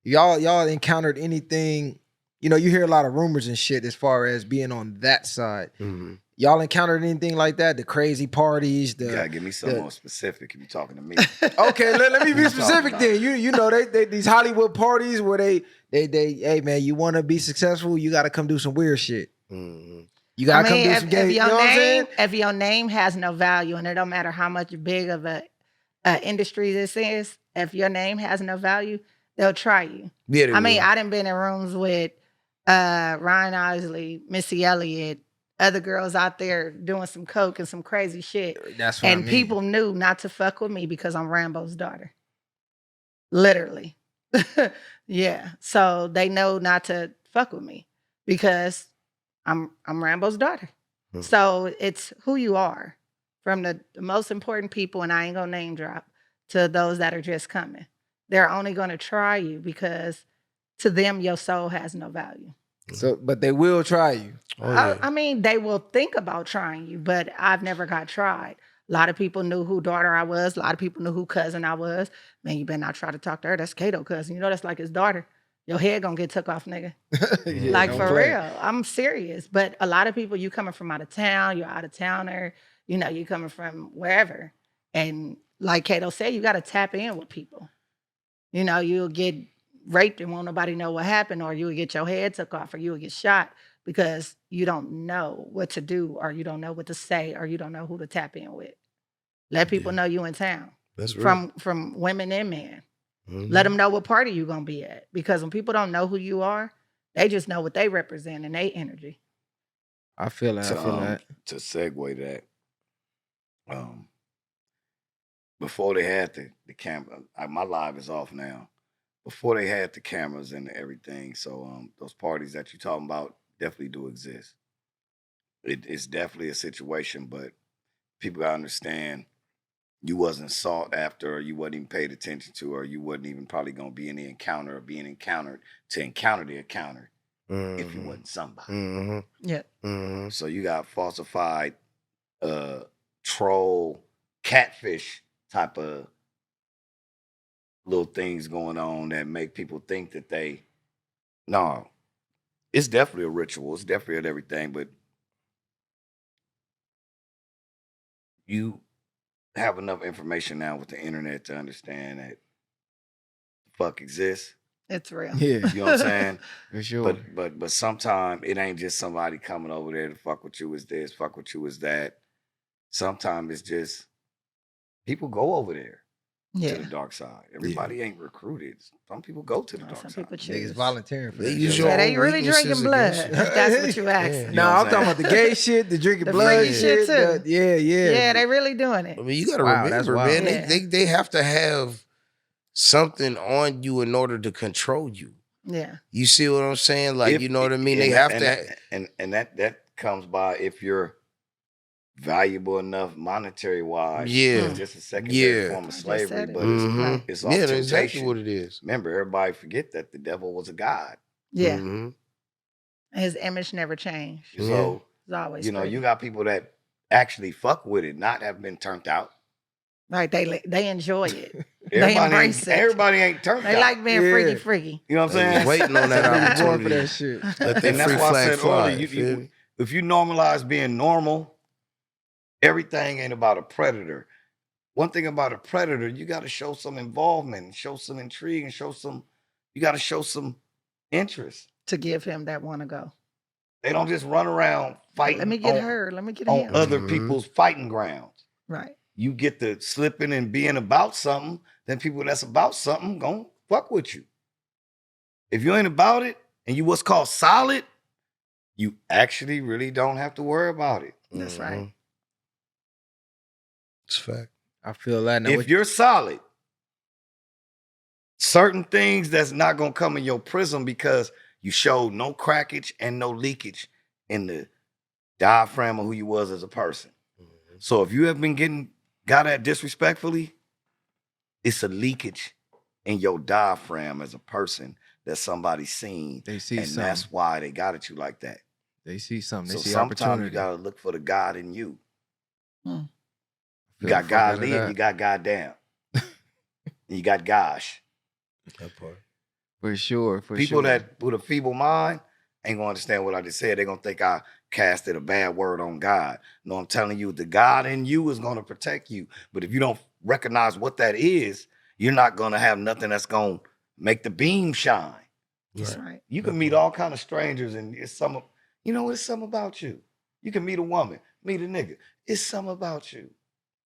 A: Y'all encountered anything? You hear a lot of rumors and shit as far as being on that side.
C: Mhm.
A: Y'all encountered anything like that? The crazy parties,
D: You gotta
A: the
D: give me something more specific if you're talking to me.
A: okay. Let me be
D: What you
A: specific
D: talking
A: then. You know they these Hollywood parties where they hey man, you want to be successful, you got to come do some weird shit.
C: Mhm.
A: You got to come do some gay. You know what I'm saying?
B: If your name has no value, and it don't matter how much big of a industry this is, if your name has no value, they'll try you.
C: Yeah, they
B: I mean,
C: will.
B: I done been in rooms with Ryan Osley, Missy Elliott, other girls out there doing some coke and some crazy shit.
A: That's what
B: And
A: I mean.
B: people knew not to fuck with me because I'm Rambo's daughter. Literally. Yeah. So they know not to fuck with me because I'm Rambo's daughter.
C: Hmm.
B: So it's who you are, from the most important people, and I ain't gonna name drop, to those that are just coming. They're only gonna try you because to them your soul has no value.
A: So, but they will try you.
C: Oh, yeah.
B: I mean, they will think about trying you, but I've never got tried. A lot of people knew who daughter I was. A lot of people knew who cousin I was. Man, you better not try to talk to her. That's Kato cousin. That's like his daughter. Your head gonna get took off, nigga.
A: Yeah,
B: Like
A: don't
B: for
A: play.
B: real. I'm serious. But a lot of people, you coming from out of town, you're out of towner, you coming from wherever. And like Kato said, you gotta tap in with people. You'll get raped and won't nobody know what happened, or you'll get your head took off, or you'll get shot because you don't know what to do, or you don't know what to say, or you don't know who to tap in with. Let people know you in town.
C: That's real.
B: From women and men.
C: Mhm.
B: Let them know what party you gonna be at. Because when people don't know who you are, they just know what they represent and they energy.
A: I feel that. I feel that.
D: To segue that, before they had the camera, my live is off now. Before they had the cameras and everything, so those parties that you're talking about definitely do exist. It's definitely a situation, but people gotta understand you wasn't sought after, or you wasn't even paid attention to, or you wasn't even probably gonna be in the encounter or being encountered to encounter the encounter if you
C: Mhm.
D: wasn't somebody.
C: Mhm.
B: Yeah.
C: Mhm.
D: So you got falsified, troll, catfish type of little things going on that make people think that no, it's definitely a ritual. It's definitely at everything, but you have enough information now with the internet to understand that the fuck exists.
B: It's real.
A: Yeah,
D: You know what I'm saying?
A: for sure.
D: But sometimes it ain't just somebody coming over there to fuck with you as this, fuck with you as that. Sometimes it's just people go over there to
B: Yeah.
D: the dark side. Everybody ain't recruited. Some people go to the
B: No,
D: dark
B: some
D: side.
B: people
A: Niggas
B: choose.
A: volunteering for
C: They
A: that.
C: use
A: shit.
C: your
B: Yeah, they
C: own
B: really
C: weaknesses
B: drinking blood.
C: against
B: If
C: you.
B: that's what you asking.
D: You know
A: No,
D: what
A: I'm
D: I'm
A: talking about the gay shit, the drinking
B: The
A: blood
B: freaky shit, too.
A: Yeah.
B: Yeah, they really doing it.
C: I mean, you gotta
A: Wow, that's
C: remember,
A: wild.
C: man.
B: Yeah.
C: They have to have something on you in order to control you.
B: Yeah.
C: You see what I'm saying? Like,
D: If-
C: you know what I mean? They
D: and
C: have
D: that-
C: to.
D: and that comes by if you're valuable enough monetary wise.
C: Yeah.
D: It's just a secondary
C: Yeah.
D: form
B: I
D: of
B: just
D: slavery,
B: said it.
D: but
B: Right.
D: it's
C: Yeah,
D: off
C: that's
D: temptation.
C: exactly what it is.
D: Remember, everybody forget that the devil was a god.
B: Yeah.
C: Mhm.
B: His image never changed.
C: Yeah.
D: So
B: It's always
D: you know,
B: pretty.
D: you got people that actually fuck with it, not have been turned out.
B: Right. They enjoy it. They
D: Everybody
B: embrace
D: ain't
B: it.
D: everybody ain't turned
B: They
D: out.
B: like being
A: Yeah.
B: freaky freaky.
D: You know what I'm
C: They was
D: saying?
C: waiting on that
A: Some niggas born for
C: opportunity.
A: that shit.
C: Let that
D: And that's
C: free
D: why I
C: flag
D: said
C: fly.
D: earlier,
C: feel me?
D: if you normalize being normal, everything ain't about a predator. One thing about a predator, you got to show some involvement, show some intrigue, and you got to show some interest.
B: To give him that want to go.
D: They don't just run around fighting
B: Let me get
D: on,
B: her. Let me get
D: on
B: him.
D: other
C: Mhm.
D: people's fighting grounds.
B: Right.
D: You get to slipping and being about something, then people that's about something gon' fuck with you. If you ain't about it and you what's called solid, you actually really don't have to worry about it.
B: That's right.
C: Mhm. It's a fact.
A: I feel that now.
D: If you're solid, certain things that's not gonna come in your prism because you showed no crackage and no leakage in the diaphragm of who you was as a person.
C: Mhm.
D: So if you have been got at disrespectfully, it's a leakage in your diaphragm as a person that somebody's seen,
A: They see
D: and
A: something.
D: that's why they got at you like that.
A: They see something. They
D: So
A: see
D: sometimes you
A: opportunity.
D: gotta look for the God in you.
B: Hmm.
D: You
A: Feel
D: got
A: the fuck out of
D: godly
A: that.
D: and you got goddamn. And you got gosh.
C: That part.
A: For sure. For
D: People
A: sure.
D: that with a feeble mind ain't gonna understand what I just said. They're gonna think I casted a bad word on God. No, I'm telling you, the God in you is gonna protect you. But if you don't recognize what that is, you're not gonna have nothing that's gonna make the beam shine.
B: That's
C: Right.
B: right.
D: You can
C: That
D: meet
C: part.
D: all kind of strangers, and it's some, it's something about you. You can meet a woman, meet a nigga. It's something about you.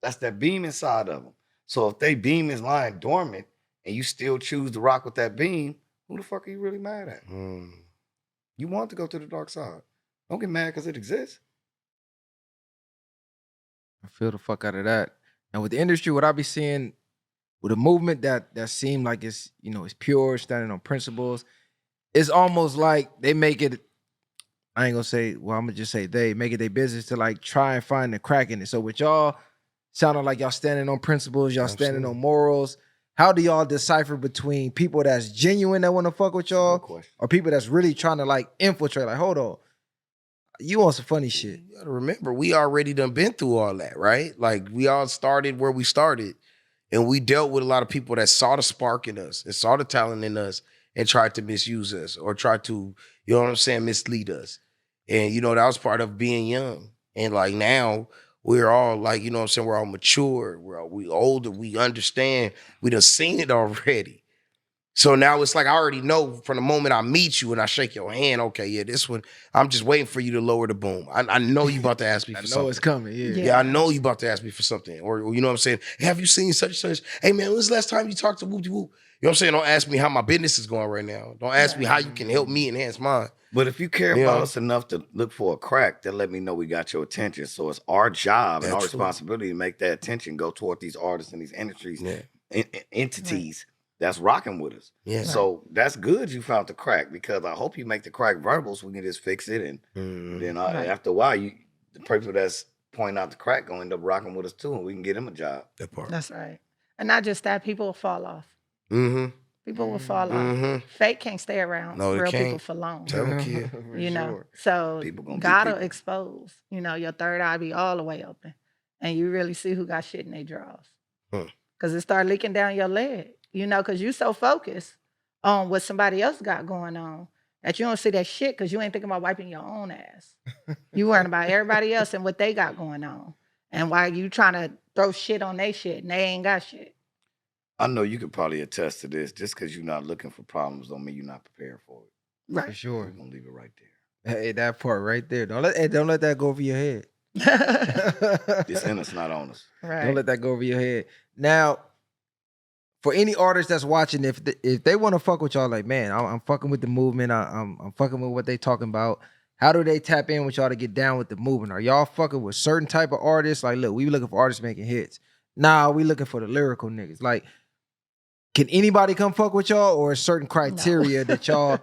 D: That's that beam inside of them. So if they beam is lying dormant and you still choose to rock with that beam, who the fuck are you really mad at?
C: Mm.
D: You want to go to the dark side. Don't get mad because it exists.
A: I feel the fuck out of that. And with the industry, what I be seeing with a movement that seem like it's it's pure, standing on principles, it's almost like they make it. I ain't gonna say. Well, I'm gonna just say they make it their business to like try and find the crack in it. So with y'all, sounding like y'all standing on principles, y'all standing on
C: Absolutely.
A: morals. How do y'all decipher between people that's genuine that want to fuck with
D: That's a good
A: y'all,
D: question.
A: or people that's really trying to like infiltrate? Like, hold on, you on some funny shit?
C: You gotta remember, we already done been through all that, right? Like we all started where we started, and we dealt with a lot of people that saw the spark in us and saw the talent in us and tried to misuse us or tried to, you know what I'm saying, mislead us. And that was part of being young. And like now, we're all like, you know what I'm saying, we're all mature, we older, we understand, we done seen it already. So now it's like I already know from the moment I meet you and I shake your hand, okay, yeah, this one, I'm just waiting for you to lower the boom. I know you about to ask me
A: I
C: for
A: know
C: something.
A: it's coming. Yeah.
B: Yeah.
C: Yeah, I know you about to ask me for something. Or you know what I'm saying? Have you seen such and such? Hey man, when's the last time you talked to whoop de whoop? You know what I'm saying? Don't ask me how my business is going right now. Don't ask me how you can help me enhance mine.
D: But if you care
C: You
D: about
C: know?
D: us enough to look for a crack, then let me know we got your attention. So it's our job and our
C: Absolutely.
D: responsibility to make that attention go toward these artists and these industries,
C: Yeah.
D: entities that's rocking with us.
C: Yeah.
D: So that's good you found the crack, because I hope you make the crack verbal so we can just fix it. And
C: Mhm.
D: then
B: Right.
D: after a while, the people that's pointing out the crack gonna end up rocking with us too, and we can get them a job.
C: That part.
B: That's right. And not just that, people will fall off.
C: Mm-hmm.
B: People will fall off.
C: Mm-hmm.
B: Fake can't stay around
C: No, they
B: real people
C: can't.
B: for long.
C: Tell them, kid.
A: For
B: You know,
A: sure.
B: so
D: People gonna be
B: gotta
D: people.
B: expose. Your third eye be all the way open, and you really see who got shit in their drawers.
C: Hmm.
B: Cause it start leaking down your leg. Cause you so focused on what somebody else got going on that you don't see that shit because you ain't thinking about wiping your own ass. You worrying about everybody else and what they got going on, and why you trying to throw shit on they shit and they ain't got shit.
D: I know you could probably attest to this. Just because you're not looking for problems don't mean you're not prepared for it.
A: For
B: Right.
D: We're
A: sure.
D: gonna leave it right there.
A: Hey, that part right there. Don't let that go over your head.
D: It's in us, not on us.
B: Right.
A: Don't let that go over your head. Now, for any artist that's watching, if they want to fuck with y'all, like, man, I'm fucking with the movement. I'm fucking with what they talking about. How do they tap in with y'all to get down with the movement? Are y'all fucking with certain type of artists? Like, look, we looking for artists making hits. Nah, we looking for the lyrical niggas. Like, can anybody come fuck with y'all, or a certain criteria that y'all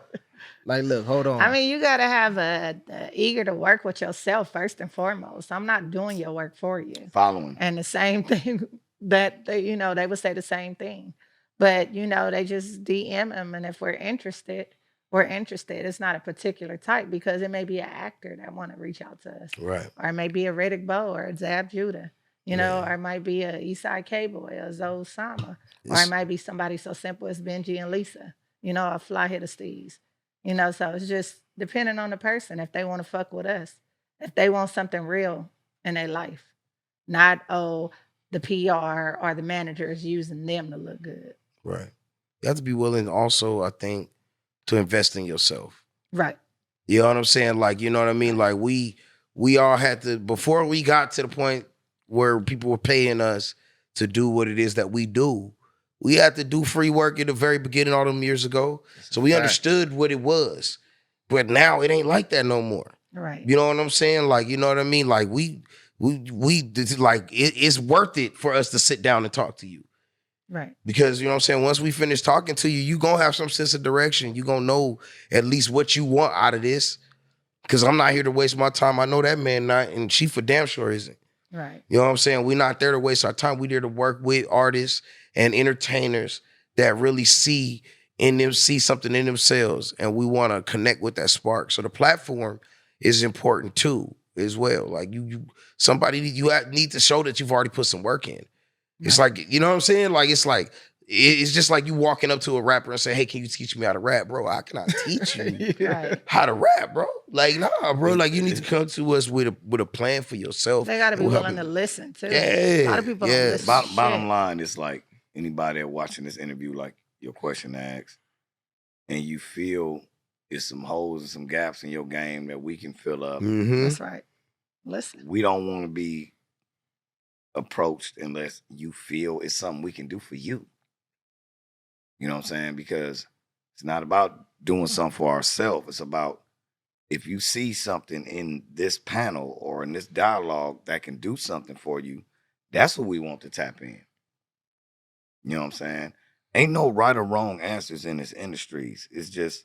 A: Like, look, hold on.
B: I mean, you got to have a eager to work with yourself first and foremost. I'm not doing your work for you.
D: Following.
B: And the same thing that they would say the same thing, but they just DM them, and if we're interested, we're interested. It's not a particular type because it may be an actor that want to reach out to us,
C: Right.
B: or it may be a Riddick Bowe or a Zab Judah,
C: Yeah.
B: or it might be a Eastside K-Boy, a Zoe Sama, or it
C: It's,
B: might be somebody so simple as Benji and Lisa, a Fly Hitter Steez. So it's just depending on the person if they want to fuck with us, if they want something real in their life, not the PR or the manager is using them to look good.
C: right. You have to be willing also, I think, to invest in yourself.
B: Right.
C: You know what I'm saying? Like, you know what I mean? Like we all had to, before we got to the point where people were paying us to do what it is that we do, we had to do free work in the very beginning all them years ago. So we understood what it was. But now it ain't like that no more.
B: Right.
C: You know what I'm saying? Like, you know what I mean? Like it's worth it for us to sit down and talk to you.
B: Right.
C: Because, you know what I'm saying, once we finish talking to you, you going to have some sense of direction. You going to know at least what you want out of this. Because I'm not here to waste my time. I know that man not, and she for damn sure isn't.
B: Right.
C: You know what I'm saying? We're not there to waste our time. We're there to work with artists and entertainers that really see something in themselves, and we want to connect with that spark. So the platform is important too, as well. Like you need to show that you've already put some work in. It's like, you know what I'm saying? Like, it's just like you walking up to a rapper and say, hey, can you teach me how to rap, bro? I cannot teach you
B: Right.
C: how to rap, bro. Like, nah, bro. Like, you need to come to us with a plan for yourself.
B: They got to be
C: We'll help
B: willing
C: you.
B: to listen too.
C: Yeah,
B: A lot of people
C: yeah.
B: don't listen.
D: Bottom line is like anybody that watching this interview, like your question asks, and you feel there's some holes and some gaps in your game that we can fill up.
C: Mm-hmm.
B: That's right. Listen.
D: We don't want to be approached unless you feel it's something we can do for you. You know what I'm saying? Because it's not about doing something for ourselves. It's about if you see something in this panel or in this dialogue that can do something for you, that's what we want to tap in. You know what I'm saying? Ain't no right or wrong answers in this industries. It's just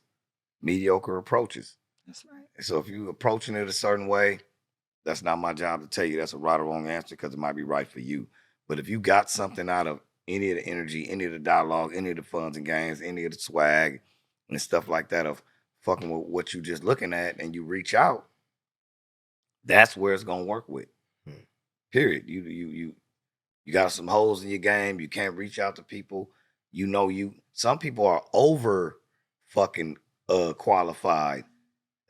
D: mediocre approaches.
B: That's right.
D: So if you approaching it a certain way, that's not my job to tell you that's a right or wrong answer because it might be right for you. But if you got something out of any of the energy, any of the dialogue, any of the funs and games, any of the swag and stuff like that of fucking with what you just looking at and you reach out, that's where it's gonna work with. Period. You got some holes in your game. You can't reach out to people. Some people are over fucking qualified.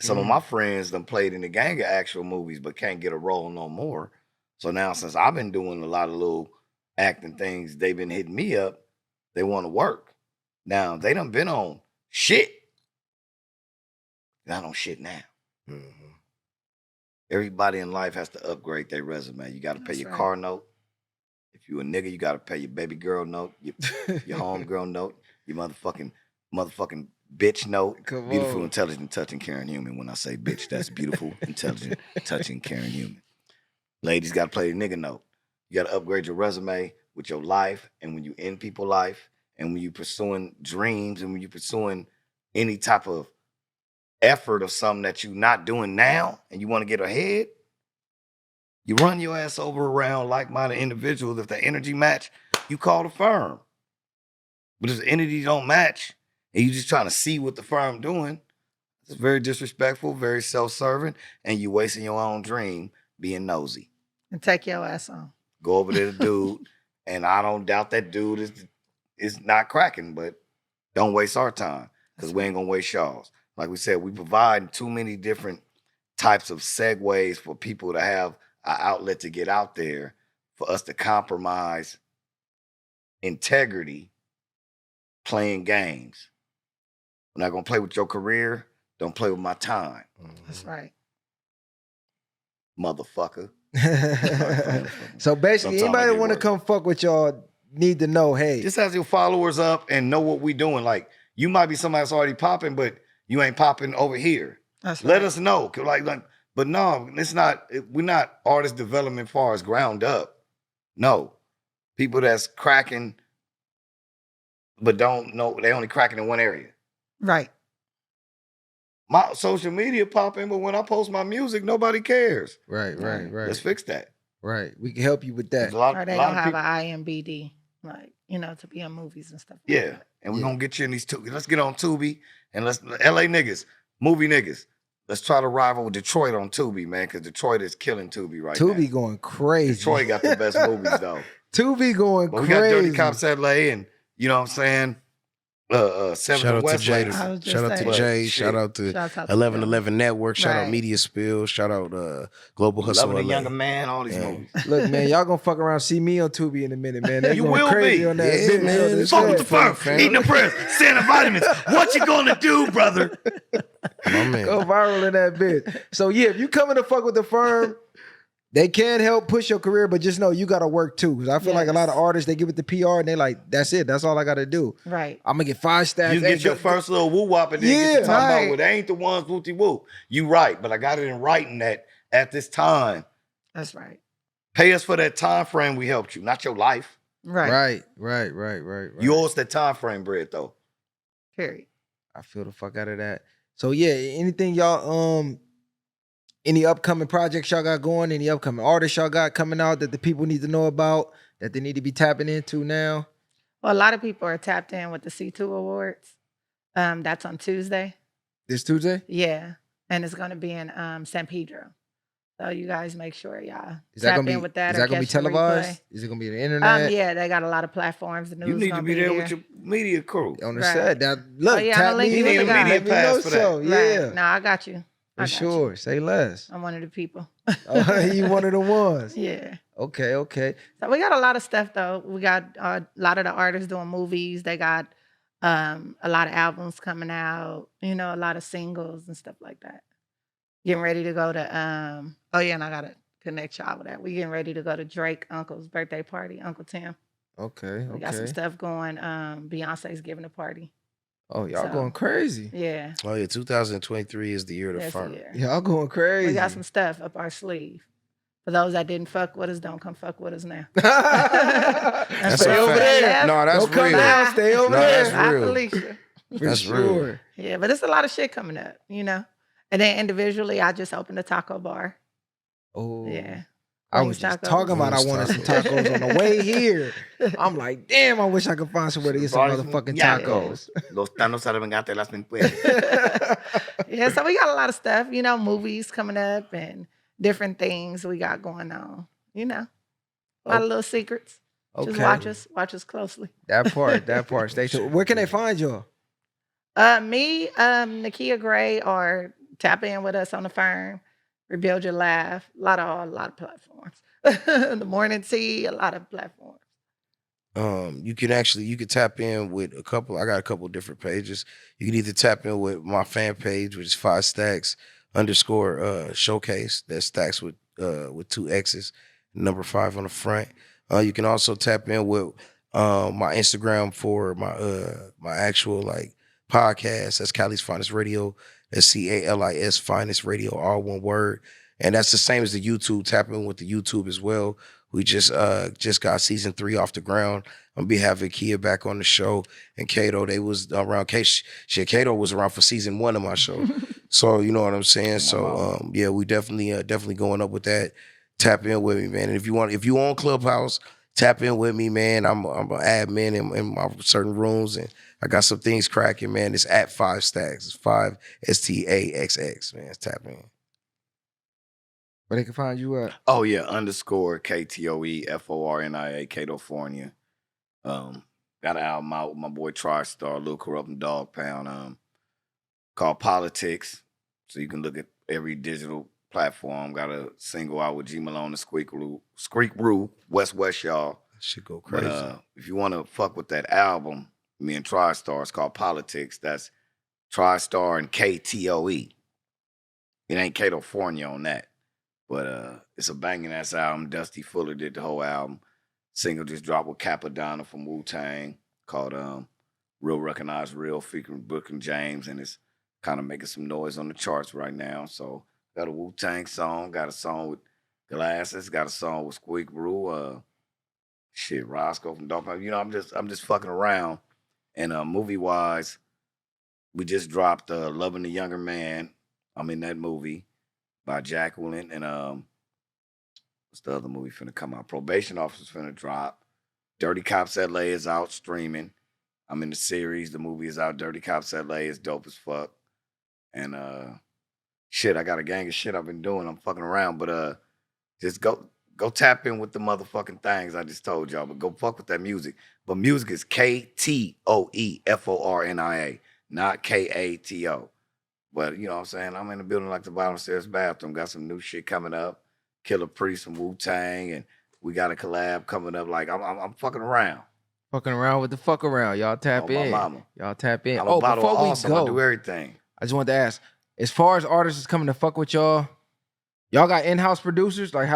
D: Some of my friends done played in the gang of actual movies, but can't get a role no more. So now, since I've been doing a lot of little acting things, they've been hitting me up. They want to work. Now, they done been on shit. Not on shit now.
C: Mm-hmm.
D: Everybody in life has to upgrade their resume. You got to pay your car note. If you a nigga, you got to pay your baby girl note, your homegirl note, your motherfucking bitch note.
A: Come
D: Beautiful,
A: on.
D: intelligent, touching, caring human. When I say bitch, that's beautiful, intelligent, touching, caring human. Ladies got to play the nigga note. You got to upgrade your resume with your life, and when you in people's life, and when you pursuing dreams, and when you pursuing any type of effort of something that you're not doing now, and you want to get ahead, you run your ass over around like-minded individuals. If the energy match, you call the firm. But if the energy don't match, and you just trying to see what the firm doing, it's very disrespectful, very self-serving, and you wasting your own dream being nosy.
B: And take your ass on.
D: Go over to the dude, and I don't doubt that dude is not cracking, but don't waste our time because we ain't gonna waste y'all's. Like we said, we provide too many different types of segues for people to have an outlet to get out there for us to compromise integrity playing games. I'm not gonna play with your career. Don't play with my time.
B: That's right.
D: Motherfucker.
A: So basically,
D: Sometimes I
A: anybody
D: get
A: want to
D: work.
A: come fuck with y'all need to know, hey,
D: Just have your followers up and know what we doing. Like, you might be somebody that's already popping, but you ain't popping over here.
B: That's
D: Let
B: right.
D: us know. 'Cause but no, it's not, we're not artist development far as ground up. No. People that's cracking, but don't know, they only cracking in one area.
B: Right.
D: my social media popping, but when I post my music, nobody cares.
A: Right.
D: Let's fix that.
A: Right. We can help you with that.
D: There's a lot,
B: Or they
D: lot
B: don't
D: of
B: have
D: people.
B: an IMBD, like, to be in movies and stuff like
D: Yeah,
B: that.
D: and we're
A: Yeah.
D: gonna get you in these Tubi. Let's get on Tubi and let's LA niggas, movie niggas. Let's try to rival Detroit on Tubi, man, because Detroit is killing Tubi right now.
A: Tubi going crazy.
D: Detroit got the best movies though.
A: Tubi going
D: But we
A: crazy.
D: got Dirty Cops LA and you know what I'm saying? Seven
C: Shout out to
D: West
C: Jay.
B: I was just
C: Shout out to
B: saying.
C: Jay.
D: Shit.
C: Shout out to
B: Shouts out to
C: 1111 Network. Shout out
B: Right.
C: Media Spill. Shout out Global Hustle
D: Loving a
C: LA.
D: Younger Man, all these
C: Yeah.
D: movies.
A: Look, man, y'all gonna fuck around see me on Tubi in a minute, man. They
D: You
A: going
D: will
A: crazy
D: be.
A: on that
C: Yeah,
A: video.
C: man.
A: That's
D: Fuck with
A: it.
D: the firm,
C: fam.
D: eating the prayers, Santa vitamins. What you gonna do, brother?
C: My man.
A: Go viral in that bitch. So yeah, if you coming to fuck with the firm, they can help push your career, but just know you gotta work too. Because I feel like a lot of
B: Yes.
A: artists, they give it the PR and they like, that's it. That's all I gotta do.
B: Right.
A: I'm gonna get 5 stacks.
D: You get your first little woo wop and then get
A: Yeah.
D: to talk about,
B: Right.
D: well, they ain't the ones wooty woo. You right, but I got it in writing that at this time,
B: That's right.
D: pay us for that time frame we helped you, not your life.
B: Right.
A: Right.
D: You owe us that time frame bread though.
B: Period.
A: I feel the fuck out of that. So yeah, anything y'all any upcoming projects y'all got going, any upcoming artists y'all got coming out that the people need to know about, that they need to be tapping into now?
B: Well, a lot of people are tapped in with the C2 Awards. That's on Tuesday.
A: This Tuesday?
B: Yeah. And it's going to be in San Pedro. So you guys make sure y'all
A: Is that
B: tap
A: gonna be
B: in with that.
A: is
B: or
A: that gonna be
B: catch the
A: televised?
B: replay.
A: Is it gonna be the internet?
B: Yeah, they got a lot of platforms. The news
D: You need to
B: gonna
D: be there with your media crew.
A: On the
B: Right.
A: set. That look,
B: yeah,
A: tap
B: I'ma link
A: me
B: you
A: in.
B: with the
A: Let
B: guy.
A: me
D: Media pass
A: know
D: for
A: so.
D: that.
A: Yeah.
B: Right. No, I got you.
A: For sure. Say less.
B: I'm one of the people.
A: Oh, you one of the ones.
B: Yeah.
A: Okay.
B: So we got a lot of stuff though. We got a lot of the artists doing movies. They got a lot of albums coming out. A lot of singles and stuff like that. Getting ready to go to and I gotta connect y'all with that. We getting ready to go to Drake Uncle's birthday party, Uncle Tim.
A: Okay.
B: We got some stuff going. Beyonce's giving a party.
A: Oh, y'all
B: So,
A: going crazy.
B: Yeah.
C: Oh yeah, 2023 is the year of the
B: That's the
C: firm.
B: year.
A: Y'all going crazy.
B: We got some stuff up our sleeve. For those that didn't fuck with us, don't come fuck with us now.
C: That's
A: Stay
C: a
A: over
C: fact.
A: there.
C: No, that's
A: Don't come
C: real.
A: down. Stay over
C: No,
A: there.
C: that's
B: Bye,
C: real.
B: Felicia.
A: For
C: That's real.
A: sure.
B: Yeah, but it's a lot of shit coming up, And then individually, I just opened a taco bar.
A: Oh.
B: Yeah.
A: I
B: Wings
A: was just
B: tacos.
A: talking about I
C: Wings
A: wanted some
C: tacos.
A: tacos on the way here. I'm like, damn, I wish I could find somewhere to get some motherfucking tacos.
D: Los tanos arremangate las pinpuelas.
B: Yeah, so we got a lot of stuff, movies coming up and different things we got going on, A lot of little secrets. Just watch us closely.
A: That part. Stay tuned. Where can they find y'all?
B: Me, Nakia Gray, or tap in with us on the firm. Rebuild Your Laugh. A lot of platforms. The Morning Tea, a lot of platforms.
C: You can tap in with I got a couple different pages. You can either tap in with my fan page, which is 5 stacks _ showcase. That stacks with 2 X's, number 5 on the front. You can also tap in with my Instagram for my actual podcast. That's Cali's Finest Radio. That's CALIS Finest Radio, all one word. And that's the same as the YouTube. Tap in with the YouTube as well. We just got season 3 off the ground. On behalf of Kia back on the show, and Kato, they was around. Kato was around for season 1 of my show. So you know what I'm saying. So yeah, we definitely going up with that. Tap in with me, man. And if you on Clubhouse, tap in with me, man. I'm an admin in my certain rooms, and I got some things cracking, man. It's at 5 stacks. It's 5 STAXX, man. Tap in.
A: Where they can find you at?
D: Oh yeah, _KTOEFORNIA, California. Got an album out with my boy TriStar, Lil Corrupt and Dog Pound, called Politics. So you can look at every digital platform. Got a single out with G Malone and Squeak Roo, West y'all.
C: That shit go crazy.
D: But if you want to fuck with that album, me and TriStar, it's called Politics. That's TriStar and KTOE. It ain't California on that. But it's a banging ass album. Dusty Fuller did the whole album. Single just dropped with Capadonna from Wu-Tang called Real Recognize Real, featuring Brooke and James, and it's kind of making some noise on the charts right now. So got a Wu-Tang song, got a song with Glasses, got a song with Squeak Brew, Roscoe from Dog Pound. I'm just fucking around. And movie wise, we just dropped Loving the Younger Man. I'm in that movie by Jacqueline. And what's the other movie finna come out? Probation Officer's finna drop. Dirty Cops LA is out streaming. I'm in the series. The movie is out. Dirty Cops LA is dope as fuck. And shit, I got a gang of shit I've been doing. I'm fucking around. But just go tap in with the motherfucking things I just told y'all. But go fuck with that music. But music is KTOEFORNIA, not KATO. But you know what I'm saying? I'm in the building like the bottom stairs bathroom. Got some new shit coming up. Killer Priest from Wu-Tang. And we got a collab coming up. Like I'm fucking around.
A: Fucking around with the fuck around. Y'all tap
D: Oh, my
A: in.
D: mama.
A: Y'all tap in.
D: I'm a bottle
A: before
D: of
A: we
D: awesome. I
A: go,
D: do everything.
A: I just wanted to ask, as far as artists is coming to fuck with y'all got in-house producers? Like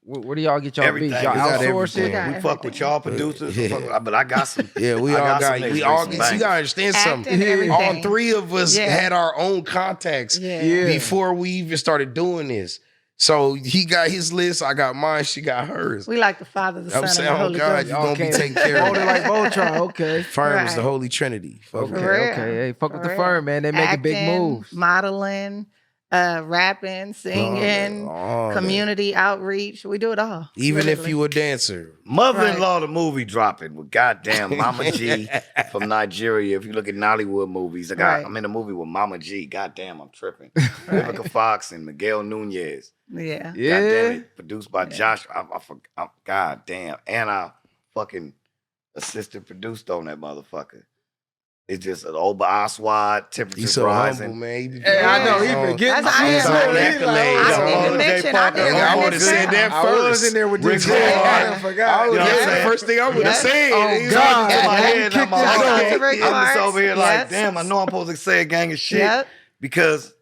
A: where do y'all get y'all
D: Everything.
A: beats? Y'all
D: We got
A: outsource
B: everything.
A: it?
D: We fuck with y'all producers,
C: Yeah.
D: but I got some.
C: Yeah, we
D: I
C: all
D: got
C: got.
D: some
C: We
D: niggas
C: all.
D: with
C: You
D: some
C: gotta understand something.
B: Acting, everything.
C: All three of us
B: Yeah.
C: had our own contacts
B: Yeah.
C: before we even started doing this. So he got his list, I got mine, she got hers.
B: We like the Father, the
C: I'm
B: Son,
C: saying,
B: and the
C: oh
B: Holy
C: God,
B: Ghost.
C: you gonna be taken care
A: Hold
C: of.
A: it like Voltron. Okay.
C: Firm is the
B: Right.
C: Holy Trinity. Fuck
A: Okay,
B: For
C: with
B: real.
A: okay. Hey, fuck with
B: For
A: the
B: real.
A: firm, man. They making big
B: Acting,
A: moves.
B: modeling, rapping, singing,
C: all that.
B: community outreach. We do it all.
C: Even if
B: literally.
C: you a dancer.
D: Mother-in-law, the movie dropping with goddamn Mama G from Nigeria. If you look at Nollywood movies,
B: Right.
D: I'm in a movie with Mama G. Goddamn, I'm tripping. Vivica Fox and Miguel Nunez.
B: Yeah.
A: Yeah.
D: Goddamn it, produced by Josh. I goddamn, and I fucking assistant produced on that motherfucker. It's just an old Oswald,
C: You
D: temperatures
C: so
D: rising.
C: humble, man. You be
A: Hey, I know he
B: Yeah.
A: forgetting
B: That's how I
A: shit.
B: am.
A: Look,
C: All
A: he
C: accolades.
A: like,
B: I
A: oh,
B: didn't even
D: Jay
B: mention. I
D: Parker.
B: didn't
C: I
B: write
C: would've
B: it
C: said
B: down.
C: that
A: I was
C: first.
A: in there with
C: Rick
A: this
C: Ross.
A: I forgot.
C: Oh,
D: Yeah.
C: that's the first thing I would have
D: Yeah.
C: said.
A: Oh,
C: He's
A: God.
C: like,
D: In my
A: Yeah,
D: head,
A: you
D: I'm
A: kicked
D: all
A: that
B: Shout out
A: off.
B: to Rick
D: I'm just
B: Ross.
D: over here like,
B: Yes.
D: damn, I know I'm supposed to say a gang of shit
B: Yep.
D: because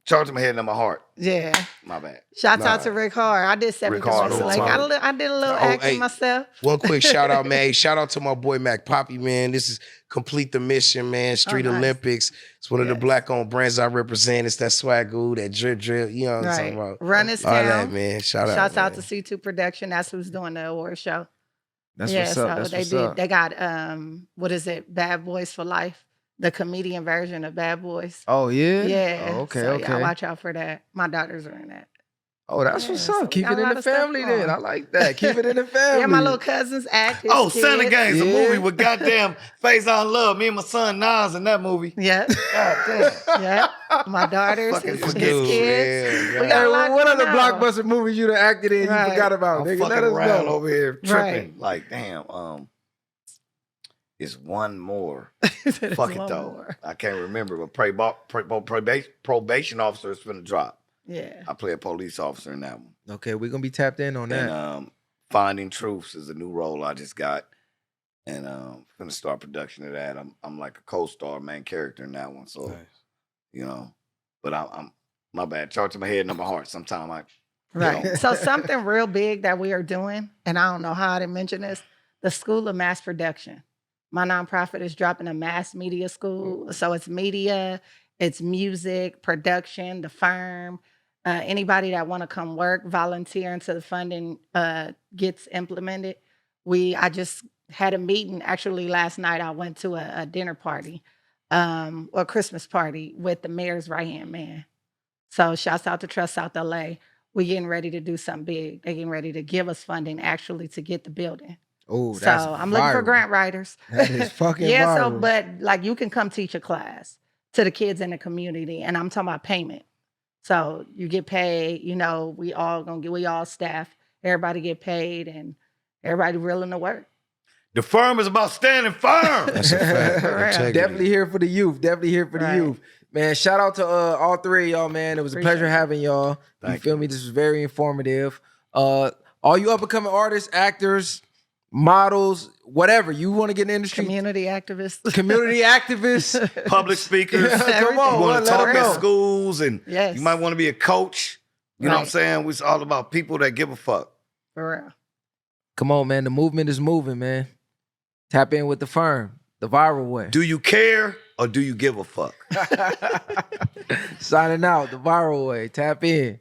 D: charge to my head and my heart.
B: Yeah.
D: My bad.
B: Shouts
C: Nah.
B: out to Rick Hard. I did 7
D: Rick Hard
B: West
D: all the
B: Lake.
D: time.
B: I did a little
C: Oh,
B: acting
C: hey.
B: myself.
C: One quick shout out, man. Hey, shout out to my boy Mac Poppy, man. This is Complete the Mission, man. Street
B: nice.
C: Olympics. It's one of the
B: Yes.
C: black-owned brands I represent. It's that swagoo, that drip drip. You know what I'm
B: Right.
C: talking about?
B: Run his
C: All that,
B: town.
C: man. Shout
B: Shouts out
C: man.
B: to C2 Production. That's who's doing the award show.
A: That's
B: yeah,
A: what's up.
B: so
A: That's
B: they
A: what's
B: did.
A: up.
B: They got what is it? Bad Boys for Life, the comedian version of Bad Boys.
A: Oh, yeah?
B: Yeah.
A: Oh, okay,
B: so,
A: okay.
B: Yeah, watch out for that. My daughters are in that.
A: Oh, that's
B: Yeah,
A: what's
B: so
A: up.
B: we
A: Keep
B: got
A: it
B: a
A: in
B: lot
A: the
B: of stuff
A: family then.
B: going.
A: I like that. Keep it in the family.
B: Yeah, my little cousins act. his
D: Oh, Santa
B: kids.
D: Gang's a
A: Yeah.
D: movie with goddamn Faison Love. Me and my son Nas in that movie.
B: Yeah,
D: God damn.
B: yeah. My daughters,
D: Fucking
B: his
D: forget
B: kids.
C: Yeah,
B: We
C: yeah.
B: got
A: Hey,
B: a lot
A: what
B: going
A: other
B: on.
A: blockbuster movies you done acted in you
B: Right.
A: forgot about,
D: I'm
A: nigga?
D: fucking
A: Let us
D: around
A: know.
D: over here tripping.
B: Right.
D: Like, damn, it's one more.
B: There's
D: Fuck it
B: one
D: though.
B: more.
D: I can't remember, but probation officer is finna drop.
B: Yeah.
D: I play a police officer in that one.
A: Okay, we're going to be tapped in on that.
D: And Finding Truths is a new role I just got. And finna start production of that. I'm like a co-star, main character in that one. So, you know, but I'm my bad. Charge to my head and my heart. Sometime I
B: Right.
D: know.
B: So something real big that we are doing, and I don't know how to mention this, the School of Mass Production. My nonprofit is dropping a mass media school. So it's media, it's music, production, the firm. Anybody that want to come work, volunteer until the funding gets implemented. I just had a meeting. Actually, last night I went to a dinner party or Christmas party with the mayor's right-hand man. So shouts out to Trust South LA. We're getting ready to do something big. They're getting ready to give us funding actually to get the building.
A: Oh,
B: So
A: that's
B: I'm looking for
A: viral.
B: grant writers.
A: That is fucking
B: yeah,
A: viral.
B: so but like you can come teach a class to the kids in the community. And I'm talking about payment. So you get paid, we all staff, everybody get paid and everybody willing to work.
D: The firm is about standing firm.
C: That's a fact.
B: For real.
C: Integrity.
A: Definitely here for the youth. Definitely here for the
B: Right.
A: youth. Man, shout out to all three of y'all, man. It was a
B: Appreciate
A: pleasure
B: it.
A: having y'all.
D: Thank
A: Feel
D: you.
A: me? This was very informative. All you up-and-coming artists, actors, models, whatever, you want to get in the industry,
B: Community activists.
A: community activists.
D: Public speakers.
A: Yeah, come on,
D: You want
A: let
D: to talk
A: them
D: at
A: know.
D: schools and
B: Yes.
D: you might want to be a coach. You know what I'm
B: Right.
D: saying? It's all about people that give a fuck.
B: For real.
A: Come on, man. The movement is moving, man. Tap in with the firm, the viral way.
D: Do you care or do you give a fuck?
A: Signing out, the viral way. Tap in.